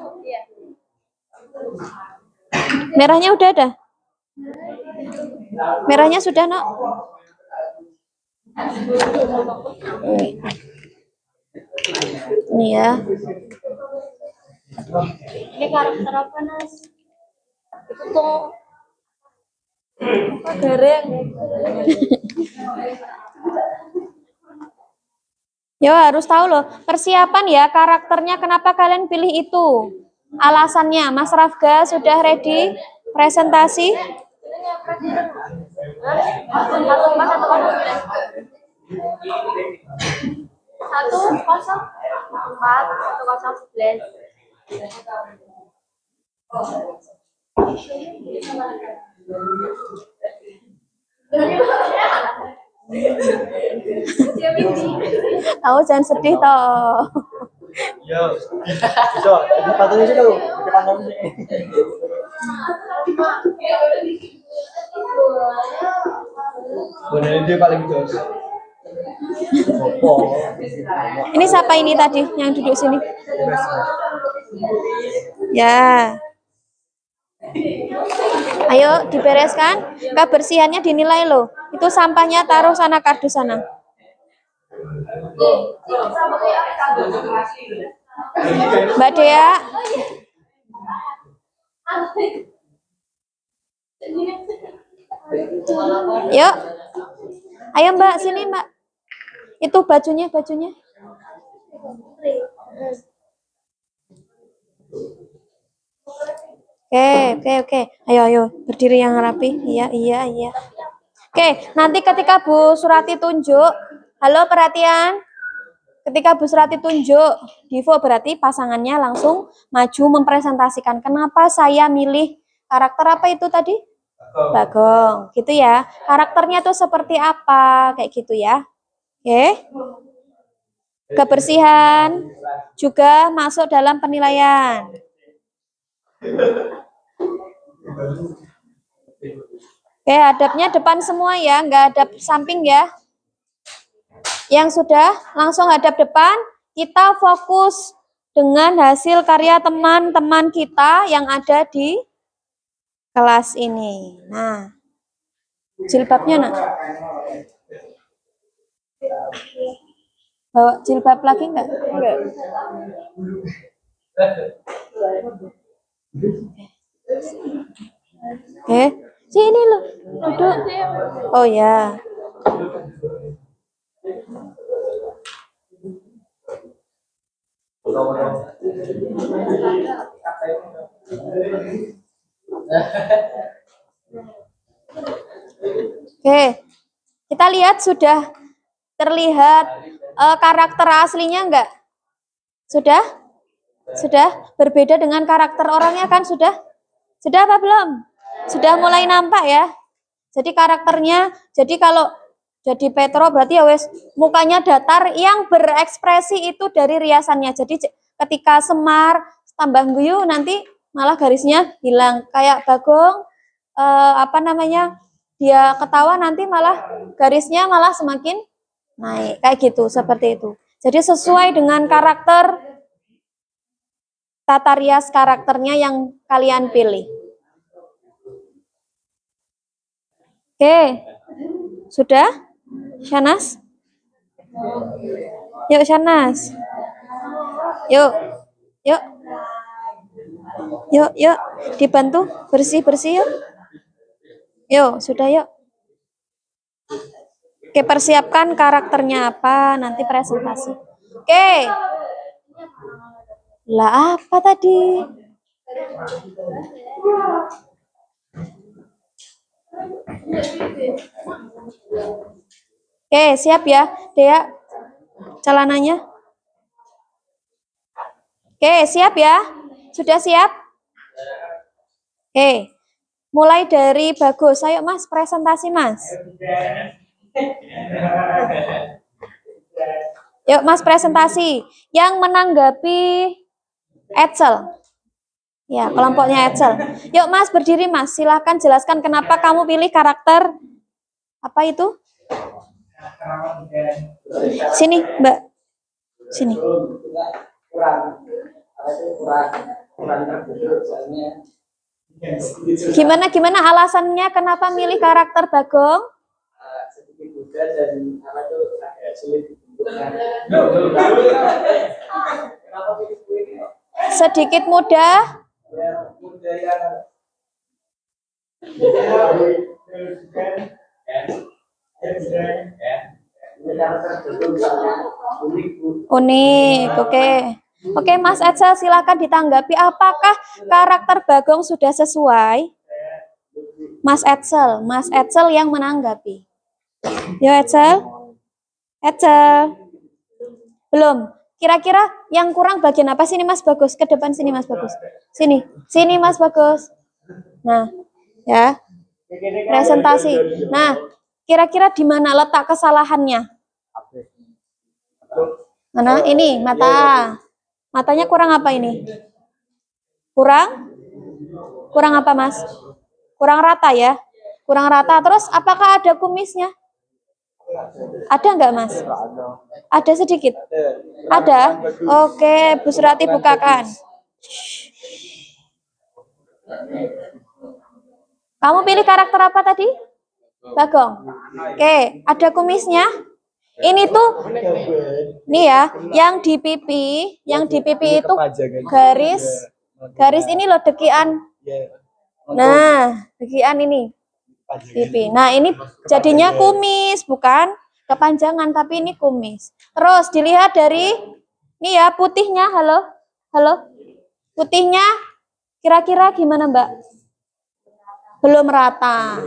Merahnya udah ada? Merahnya sudah, Nak? Ini ya. Ini karakter apa, Nas? Itu tuh apa gareng? Ya harus tahu loh, persiapan ya karakternya, kenapa kalian pilih itu? Alasannya, Mas Rafga sudah ready presentasi? Satu kosong empat, 1011. Tahu jangan sedih toh. Yo, bisa. Jadi patungnya sih tuh, di depan kamu sih. Bener dia paling jos. Ini siapa ini tadi yang duduk sini? Ya. Ayo dibereskan, kebersihannya dinilai loh. Itu sampahnya taruh sana, kardus sana. Mbak Dea. Yuk. Ayo Mbak, sini Mbak. Itu bajunya. Oke. Ayo. Berdiri yang rapi. Iya. Oke, nanti ketika Bu Surati tunjuk, halo perhatian. Ketika Bu Surati tunjuk, Divo berarti pasangannya langsung maju mempresentasikan. Kenapa saya milih karakter apa itu tadi? Bagong, gitu ya. Karakternya tuh seperti apa, kayak gitu ya. Oke. Kebersihan juga masuk dalam penilaian. Oke, hadapnya depan semua ya, nggak hadap samping ya. Yang sudah langsung hadap depan, kita fokus dengan hasil karya teman-teman kita yang ada di kelas ini. Nah, jilbabnya nak. Bawa jilbab lagi enggak? Enggak. Sini loh, duduk. Oh ya. Oke, kita lihat sudah terlihat karakter aslinya enggak? Sudah? Berbeda dengan karakter orangnya kan sudah? Sudah apa belum? Sudah mulai nampak ya? Jadi karakternya, jadi kalau jadi Petro berarti ya wes mukanya datar, yang berekspresi itu dari riasannya. Jadi ketika Semar tambah guyu nanti malah garisnya hilang. Kayak Bagong dia ketawa nanti malah garisnya malah semakin naik. Kayak gitu, seperti itu. Jadi sesuai dengan karakter tata rias karakternya yang kalian pilih. Oke, sudah? Shanas? Yuk Shanas. Yuk, yuk. Yuk, dibantu bersih-bersih yuk. Yuk, sudah yuk. Oke, persiapkan karakternya apa, nanti presentasi. Oke. Lah, apa tadi? Oke, siap ya, Dea. Celananya. Oke, siap ya? Sudah siap? Oke. Mulai dari Bagus. Ayo Mas, presentasi Mas. Yuk Mas, presentasi. Yang menanggapi Edsel. Ya, kelompoknya Edsel. Yuk Mas, berdiri Mas. Silahkan jelaskan kenapa kamu pilih karakter apa itu? Sini, Mbak. Sini. Gimana alasannya kenapa milih karakter Bagong? Sedikit mudah dan apa tuh agak sulit. Sedikit mudah. Unik, oke. Oke, Mas Edsel, silakan ditanggapi. Apakah karakter Bagong sudah sesuai? Mas Edsel yang menanggapi. Yo Edsel. Belum. Kira-kira yang kurang bagian apa? Sini Mas Bagus, ke depan sini Mas Bagus. Sini Mas Bagus. Nah, ya. Presentasi. Nah, kira-kira di mana letak kesalahannya? Mana? Ini mata. Matanya kurang apa ini? Kurang apa Mas? Kurang rata ya? Kurang rata. Terus apakah ada kumisnya? Ada nggak Mas? Ada sedikit? Ada? Oke, Bu Surati bukakan. Kamu pilih karakter apa tadi? Bagong. Oke, ada kumisnya? Ini tuh, nih ya, yang di pipi itu garis ini loh dekian. Nah, dekian ini pipi. Nah, ini jadinya kumis, bukan kepanjangan, tapi ini kumis. Terus dilihat dari, ini ya putihnya, halo, putihnya kira-kira gimana Mbak? Belum rata.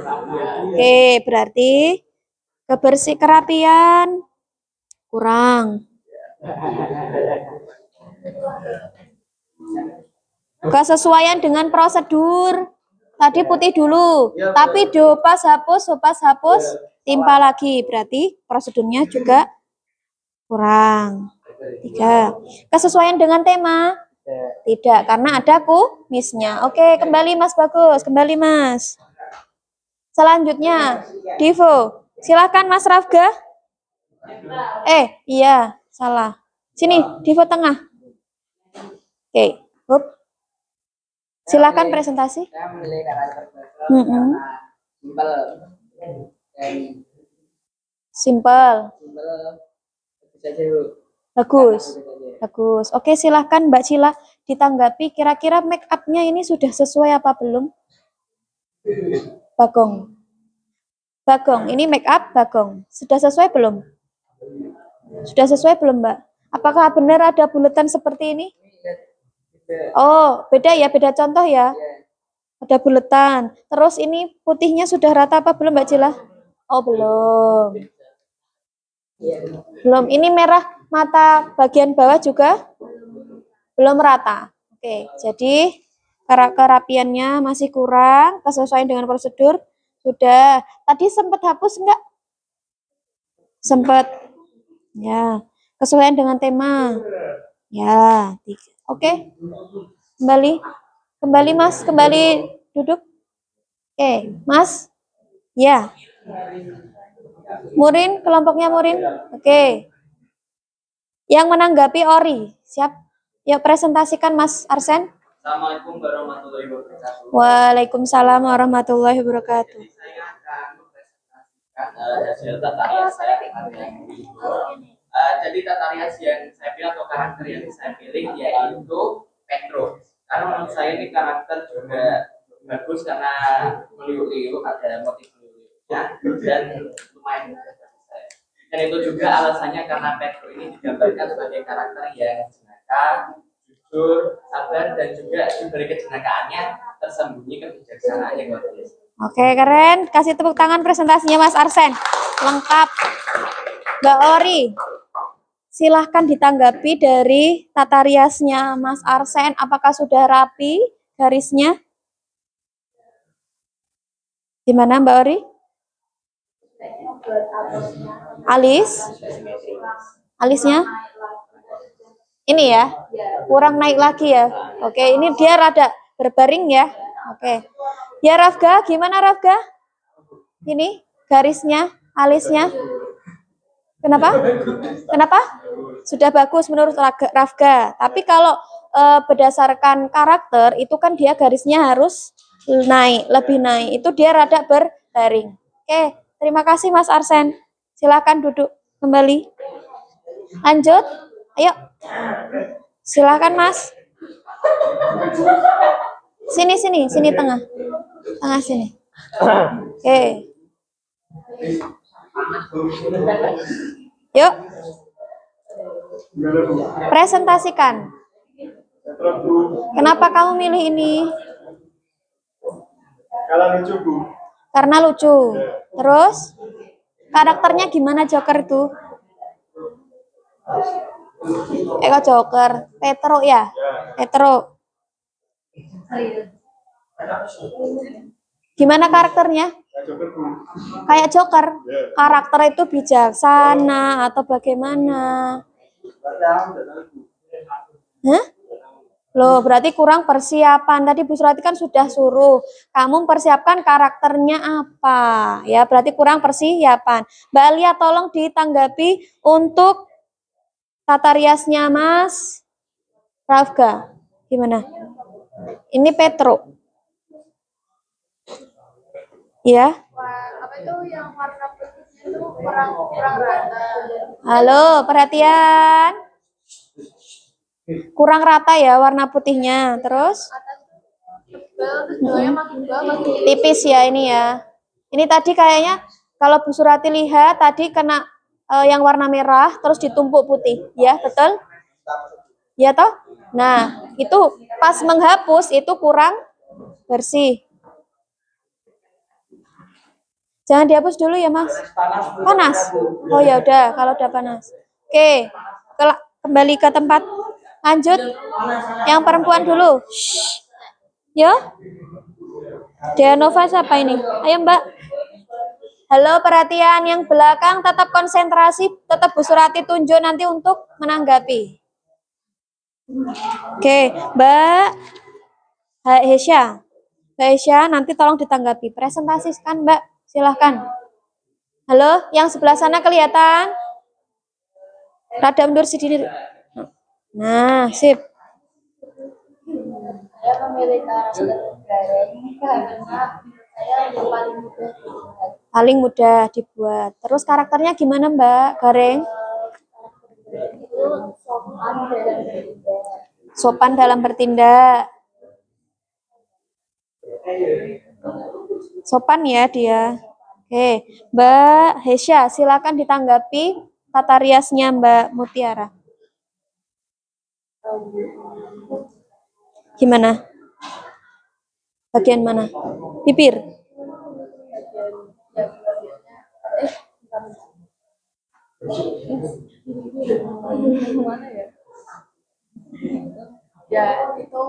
Oke, berarti kerapian kurang. Kesesuaian dengan prosedur. Tadi putih dulu, tapi hopas hapus, timpa lagi. Berarti prosedurnya juga kurang. 3. Kesesuaian dengan tema? Tidak, karena ada kumisnya. Oke, kembali Mas Bagus, kembali Mas. Selanjutnya, Divo. Silakan Mas Rafga. Iya, salah. Sini, Divo tengah. Oke, hup. Silakan presentasi. Saya memilih karakter Simple. Bagus. Oke, silakan Mbak Cila ditanggapi. Kira-kira make up-nya ini sudah sesuai apa belum? Bagong, ini make up Bagong. Sudah sesuai belum? Sudah sesuai belum, Mbak? Apakah benar ada buletan seperti ini? Oh, beda ya, beda contoh ya. Ada buletan. Terus ini putihnya sudah rata apa belum, Mbak Cila? Oh, belum. Belum. Ini merah mata bagian bawah juga belum rata. Oke, jadi kerapiannya masih kurang, kesesuaian dengan prosedur sudah. Tadi sempat hapus enggak? Sempat. Ya, kesesuaian dengan tema. Ya, 3. Oke. Kembali Mas, kembali duduk. Oke, Mas. Ya. Murin, kelompoknya Murin. Oke. Yang menanggapi Ori, siap? Yuk presentasikan Mas Arsen. Assalamualaikum warahmatullahi wabarakatuh. Waalaikumsalam warahmatullahi wabarakatuh. Jadi saya akan mempresentasikan hasil tata rias saya hari ini. Jadi tata rias yang saya pilih atau karakter yang saya pilih yaitu Petro. Karena menurut saya ini karakter juga bagus karena meliuk-liuk, ada motif meliuk-liuknya dan lumayan mudah bagi saya. Dan itu juga alasannya karena Petro ini digambarkan sebagai karakter yang jenaka, jujur, sabar, dan juga dari kejenakaannya tersembunyi kebijaksanaan yang luar biasa. Oke, keren. Kasih tepuk tangan presentasinya Mas Arsen. Lengkap. Mbak Ori, silahkan ditanggapi dari tata riasnya Mas Arsen. Apakah sudah rapi garisnya? Gimana Mbak Ori? Alisnya? Ini ya? Kurang naik lagi ya? Oke, ini dia rada berbaring ya? Oke. Ya Rafga, gimana Rafga? Ini garisnya, alisnya? Kenapa? Kenapa? Sudah bagus menurut Rafga. Tapi kalau berdasarkan karakter itu kan dia garisnya harus naik, lebih naik. Itu dia rada berbaring. Oke, terima kasih Mas Arsen. Silakan duduk kembali. Lanjut. Ayo. Silakan Mas. Sini tengah. Tengah sini. Oke. Yuk. Presentasikan. Kenapa kamu milih ini? Karena lucu. Terus karakternya gimana Joker itu? Kok Joker? Petro ya? Petro. Gimana karakternya? Kayak Joker. Karakter itu bijaksana atau bagaimana? Hah? Loh, berarti kurang persiapan. Tadi Bu Surati kan sudah suruh kamu persiapkan karakternya apa. Ya, berarti kurang persiapan. Mbak Alia tolong ditanggapi untuk tata riasnya Mas Rafga. Gimana? Ini Petro. Ya. Apa itu yang warna putihnya itu kurang rata. Halo, perhatian. Kurang rata ya warna putihnya. Terus? Tebal, terus bawahnya makin bawah makin Tipis ya ini ya. Ini tadi kayaknya kalau Bu Surati lihat tadi kena yang warna merah terus ditumpuk putih. Ya, betul? Ya toh? Nah, itu pas menghapus itu kurang bersih. Jangan dihapus dulu ya, Mas. Panas. Oh ya udah, kalau udah panas. Oke. Kembali ke tempat. Lanjut. Yang perempuan dulu. Shh. Yo. Dianova siapa ini? Ayo, Mbak. Halo, perhatian yang belakang tetap konsentrasi, tetap Bu Surati tunjuk nanti untuk menanggapi. Oke, Mbak Hesya. Mbak Hesya nanti tolong ditanggapi. Presentasikan, Mbak. Silahkan. Halo, yang sebelah sana kelihatan? Rada mundur sedikit. Nah, sip. saya memilih karakter Gareng karena saya yang paling mudah dibuat. Paling mudah dibuat. Terus karakternya gimana, Mbak Gareng? Itu sopan dalam bertindak. Sopan dalam bertindak. Sopan ya dia. Oke, Mbak Hesya, silakan ditanggapi tata riasnya Mbak Mutiara. Gimana? Bagian mana? Bibir. Mana ya? Ya itu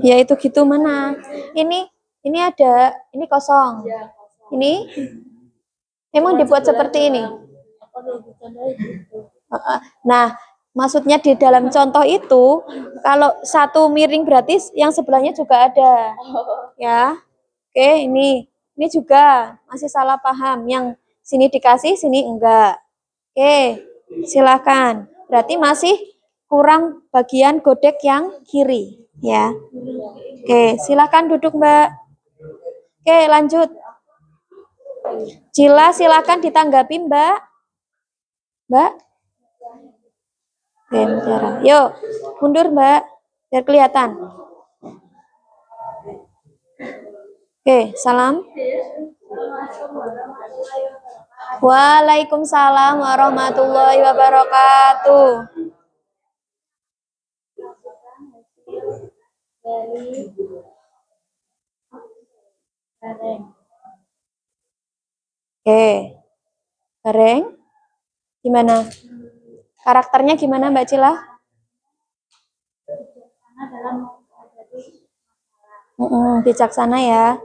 Ya itu gitu mana? Ini ada, ini kosong. ya Ini memang dibuat seperti ini. apa nih dicontohin gitu. Nah, maksudnya di dalam contoh itu kalau satu miring berarti yang sebelahnya juga ada. Ya. Oke, ini juga masih salah paham. Yang sini dikasih, sini enggak. Oke, silakan. Berarti masih kurang bagian godek yang kiri, ya. Oke, silakan duduk, Mbak. Oke, lanjut. Cila, silakan ditanggapi, Mbak. Mbak. Oke, bicara. Yuk, mundur, Mbak, biar kelihatan. Oke, salam. Waalaikumsalam warahmatullahi wabarakatuh. Oke, Gareng. Gimana? Karakternya gimana, Mbak Cila? Bijaksana ya.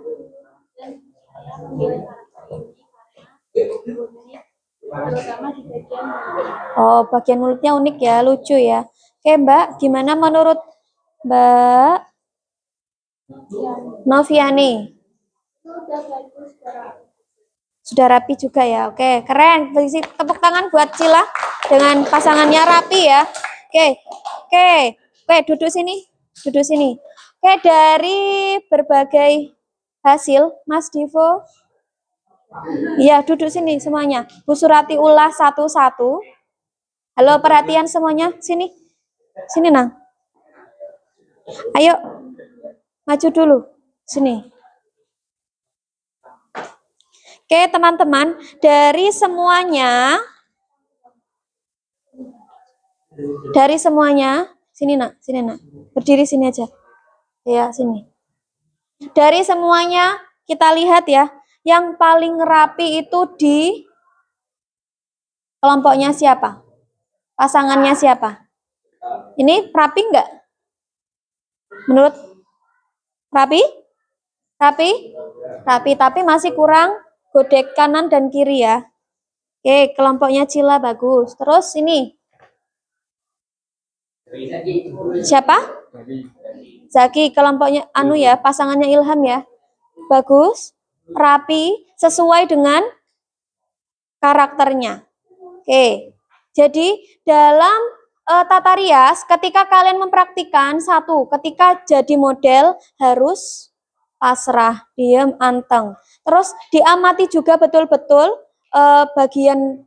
Oh, bagian mulutnya unik ya, lucu ya. Oke, Mbak, gimana menurut Mbak Noviani? Sudah rapi juga ya. Oke, keren. Beri tepuk tangan buat Cila dengan pasangannya rapi ya. Oke, duduk sini. Duduk sini. Oke, dari berbagai hasil, Mas Divo. Iya, duduk sini semuanya. Bu Surati ulah satu-satu. Halo, perhatian semuanya. Sini. Sini, Nang. Ayo. Maju dulu. Sini. Oke, teman-teman, dari semuanya, sini nak, berdiri sini aja, ya sini. Dari semuanya kita lihat ya, yang paling rapi itu di kelompoknya siapa? Pasangannya siapa? Ini rapi enggak? Menurut rapi? Rapi, tapi masih kurang godek kanan dan kiri ya. Oke, kelompoknya Cila bagus. Terus ini. Siapa? Zaki, kelompoknya ya, pasangannya Ilham ya. Bagus, rapi, sesuai dengan karakternya. Oke. Jadi dalam tata rias ketika kalian mempraktikkan ketika jadi model harus pasrah, diam, anteng. Terus diamati juga betul-betul bagian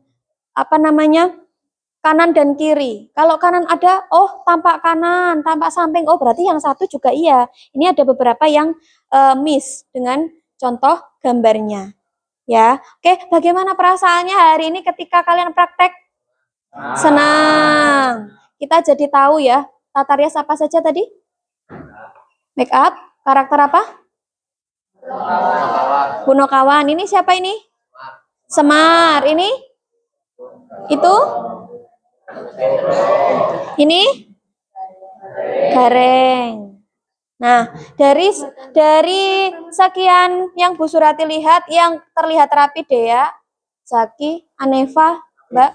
kanan dan kiri. Kalau kanan ada, oh tampak kanan, tampak samping, oh berarti yang satu juga iya. Ini ada beberapa yang miss dengan contoh gambarnya. Ya, oke. Bagaimana perasaannya hari ini ketika kalian praktek? Senang. Kita jadi tahu ya, tata rias apa saja tadi? Make up, karakter apa? Punokawan. Ini siapa ini? Semar. Ini? Itu? Ini? Gareng. Nah, dari sekian yang Bu Surati lihat, yang terlihat rapi Dea, Zaki, Aneva, Mbak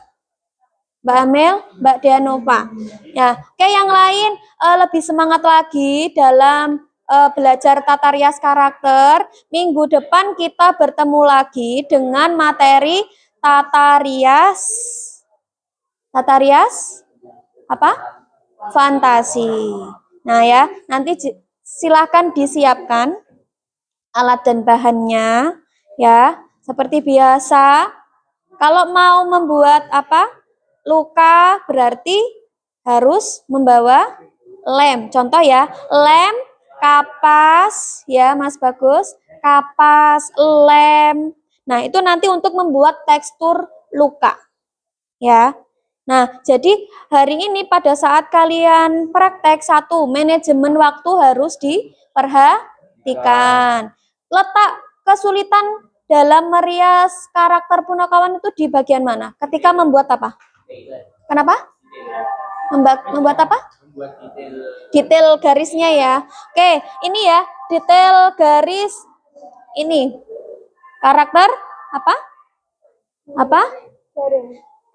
Amel, Mbak Deanova. Ya, oke, yang lain lebih semangat lagi dalam belajar tata rias karakter. Minggu depan kita bertemu lagi dengan materi tata rias apa? Fantasi. Nah ya, nanti silakan disiapkan alat dan bahannya ya, seperti biasa. Kalau mau membuat luka berarti harus membawa lem. Contoh ya, lem, kapas ya Mas Bagus, kapas, lem. Nah, itu nanti untuk membuat tekstur luka. Ya. Nah, jadi hari ini pada saat kalian praktek, manajemen waktu harus diperhatikan. Letak kesulitan dalam merias karakter Punokawan itu di bagian mana? Ketika membuat apa? Kenapa? Membuat apa? Detail garisnya ya. Oke, ini ya, detail garis ini. Karakter apa?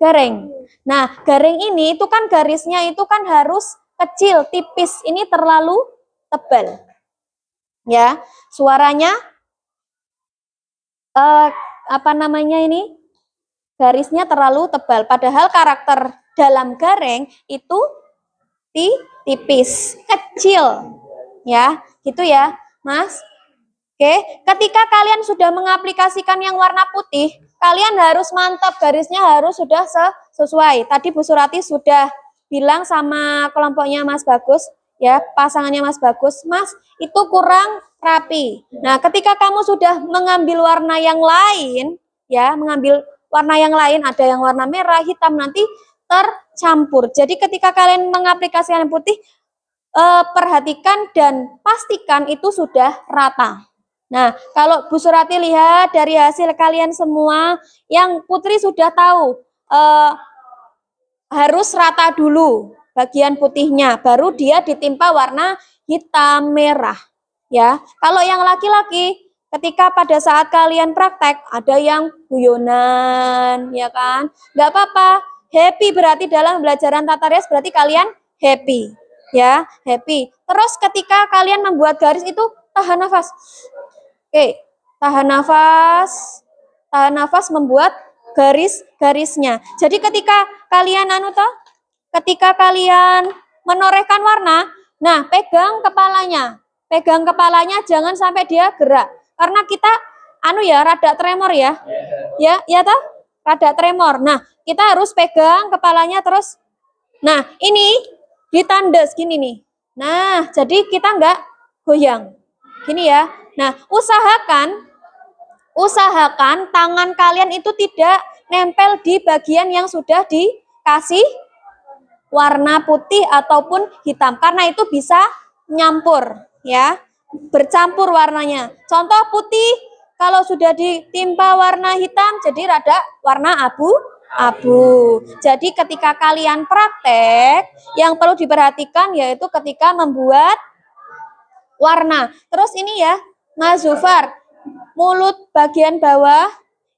Garing. Nah, garing ini itu kan garisnya itu kan harus kecil, tipis. Ini terlalu tebal. Ya, suaranya ini? Garisnya terlalu tebal. Padahal karakter dalam gareng itu tipis, kecil. Ya, gitu ya, Mas. Oke, ketika kalian sudah mengaplikasikan yang warna putih, kalian harus mantap, garisnya harus sudah sesuai. Tadi Bu Surati sudah bilang sama kelompoknya Mas Bagus, ya, pasangannya Mas Bagus, Mas, itu kurang rapi. Nah, ketika kamu sudah mengambil warna yang lain, ya, mengambil warna yang lain, ada yang warna merah, hitam, nanti tercampur. Jadi ketika kalian mengaplikasikan yang putih, perhatikan dan pastikan itu sudah rata. Nah, kalau Bu Surati lihat dari hasil kalian semua, yang Putri sudah tahu, harus rata dulu bagian putihnya, baru dia ditimpa warna hitam merah. Ya, kalau yang laki-laki, ketika pada saat kalian praktek, ada yang guyonan, ya kan? Nggak apa-apa, happy berarti dalam pembelajaran tata rias berarti kalian happy. Ya, happy. Terus ketika kalian membuat garis itu tahan nafas. Oke, tahan nafas membuat garis-garisnya. Jadi ketika kalian ketika kalian menorehkan warna, nah pegang kepalanya jangan sampai dia gerak. Karena kita rada tremor ya. Ya toh? Rada tremor. Nah, kita harus pegang kepalanya terus. Nah, ini ditandes gini nih. Nah, jadi kita nggak goyang. Gini ya. Nah, usahakan tangan kalian itu tidak nempel di bagian yang sudah dikasih warna putih ataupun hitam. Karena itu bisa nyampur, ya. Bercampur warnanya. Contoh putih, kalau sudah ditimpa warna hitam, jadi rada warna abu. Jadi ketika kalian praktek, yang perlu diperhatikan yaitu ketika membuat warna. Terus ini ya, Mas Zufar, mulut bagian bawah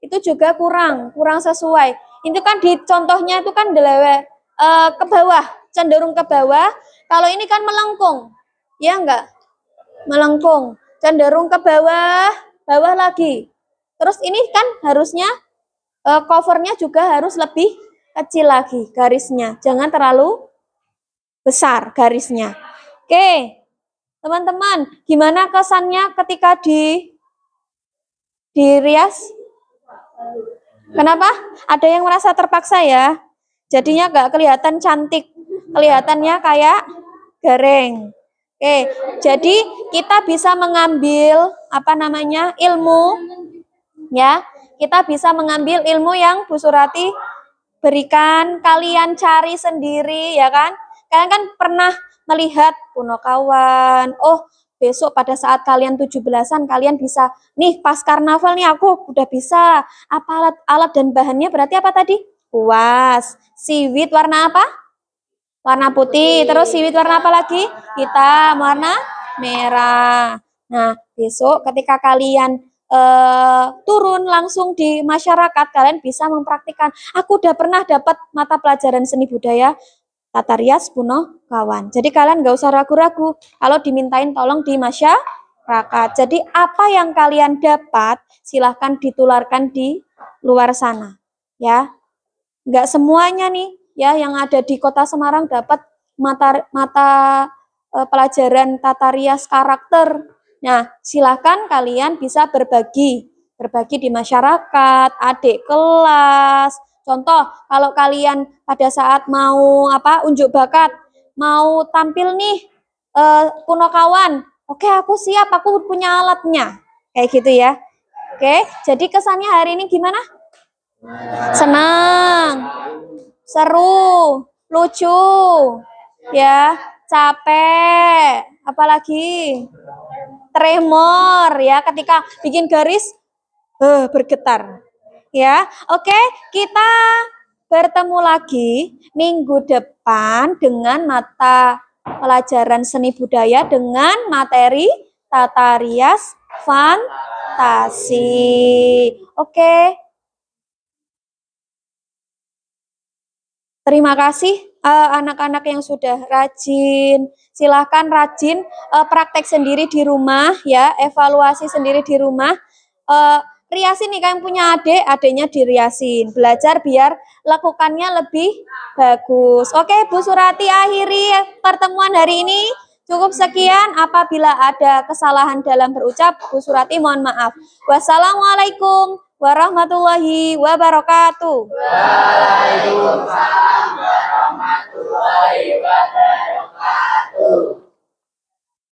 itu juga kurang sesuai. Itu kan di contohnya itu kan ke bawah, cenderung ke bawah. Kalau ini kan melengkung, ya enggak? Melengkung, cenderung ke bawah lagi. Terus ini kan harusnya covernya juga harus lebih kecil lagi garisnya, jangan terlalu besar garisnya. Oke, teman-teman, gimana kesannya ketika dirias? Kenapa? Ada yang merasa terpaksa ya? Jadinya nggak kelihatan cantik, kelihatannya kayak garing. Oke, jadi kita bisa mengambil ilmu, ya. Kita bisa mengambil ilmu yang Bu Surati berikan, kalian cari sendiri, ya kan? Kalian kan pernah melihat Punokawan. Oh, besok pada saat kalian 17-an kalian bisa, nih pas karnaval nih aku udah bisa. Apa alat dan bahannya berarti apa tadi? Kuas. Siwit warna apa? Warna putih. Terus siwit warna apa lagi? Hitam, warna merah. Nah, besok ketika kalian turun langsung di masyarakat, kalian bisa mempraktikkan. Aku udah pernah dapat mata pelajaran seni budaya tata rias Punokawan. Jadi kalian nggak usah ragu-ragu kalau dimintain tolong di masyarakat. Jadi apa yang kalian dapat silahkan ditularkan di luar sana, ya. Nggak semuanya nih, ya, yang ada di Kota Semarang dapat mata pelajaran tata rias karakter. Nah, silakan kalian bisa berbagi di masyarakat, adik kelas. Contoh, kalau kalian pada saat mau unjuk bakat, mau tampil nih Punokawan, oke aku siap, aku punya alatnya, kayak gitu ya. Oke, jadi kesannya hari ini gimana? Senang, seru, lucu, ya, capek, apalagi tremor ya ketika bikin garis bergetar ya. Oke, kita bertemu lagi minggu depan dengan mata pelajaran seni budaya dengan materi tata rias fantasi. Oke, terima kasih anak-anak yang sudah rajin. Silahkan rajin praktek sendiri di rumah ya, evaluasi sendiri di rumah. riasin nih, kalian punya adik, adiknya diriasin. Belajar biar lakukannya lebih bagus. Oke, Bu Surati, akhiri pertemuan hari ini. Cukup sekian. Apabila ada kesalahan dalam berucap, Bu Surati mohon maaf. Wassalamualaikum warahmatullahi wabarakatuh. Waalaikumsalam.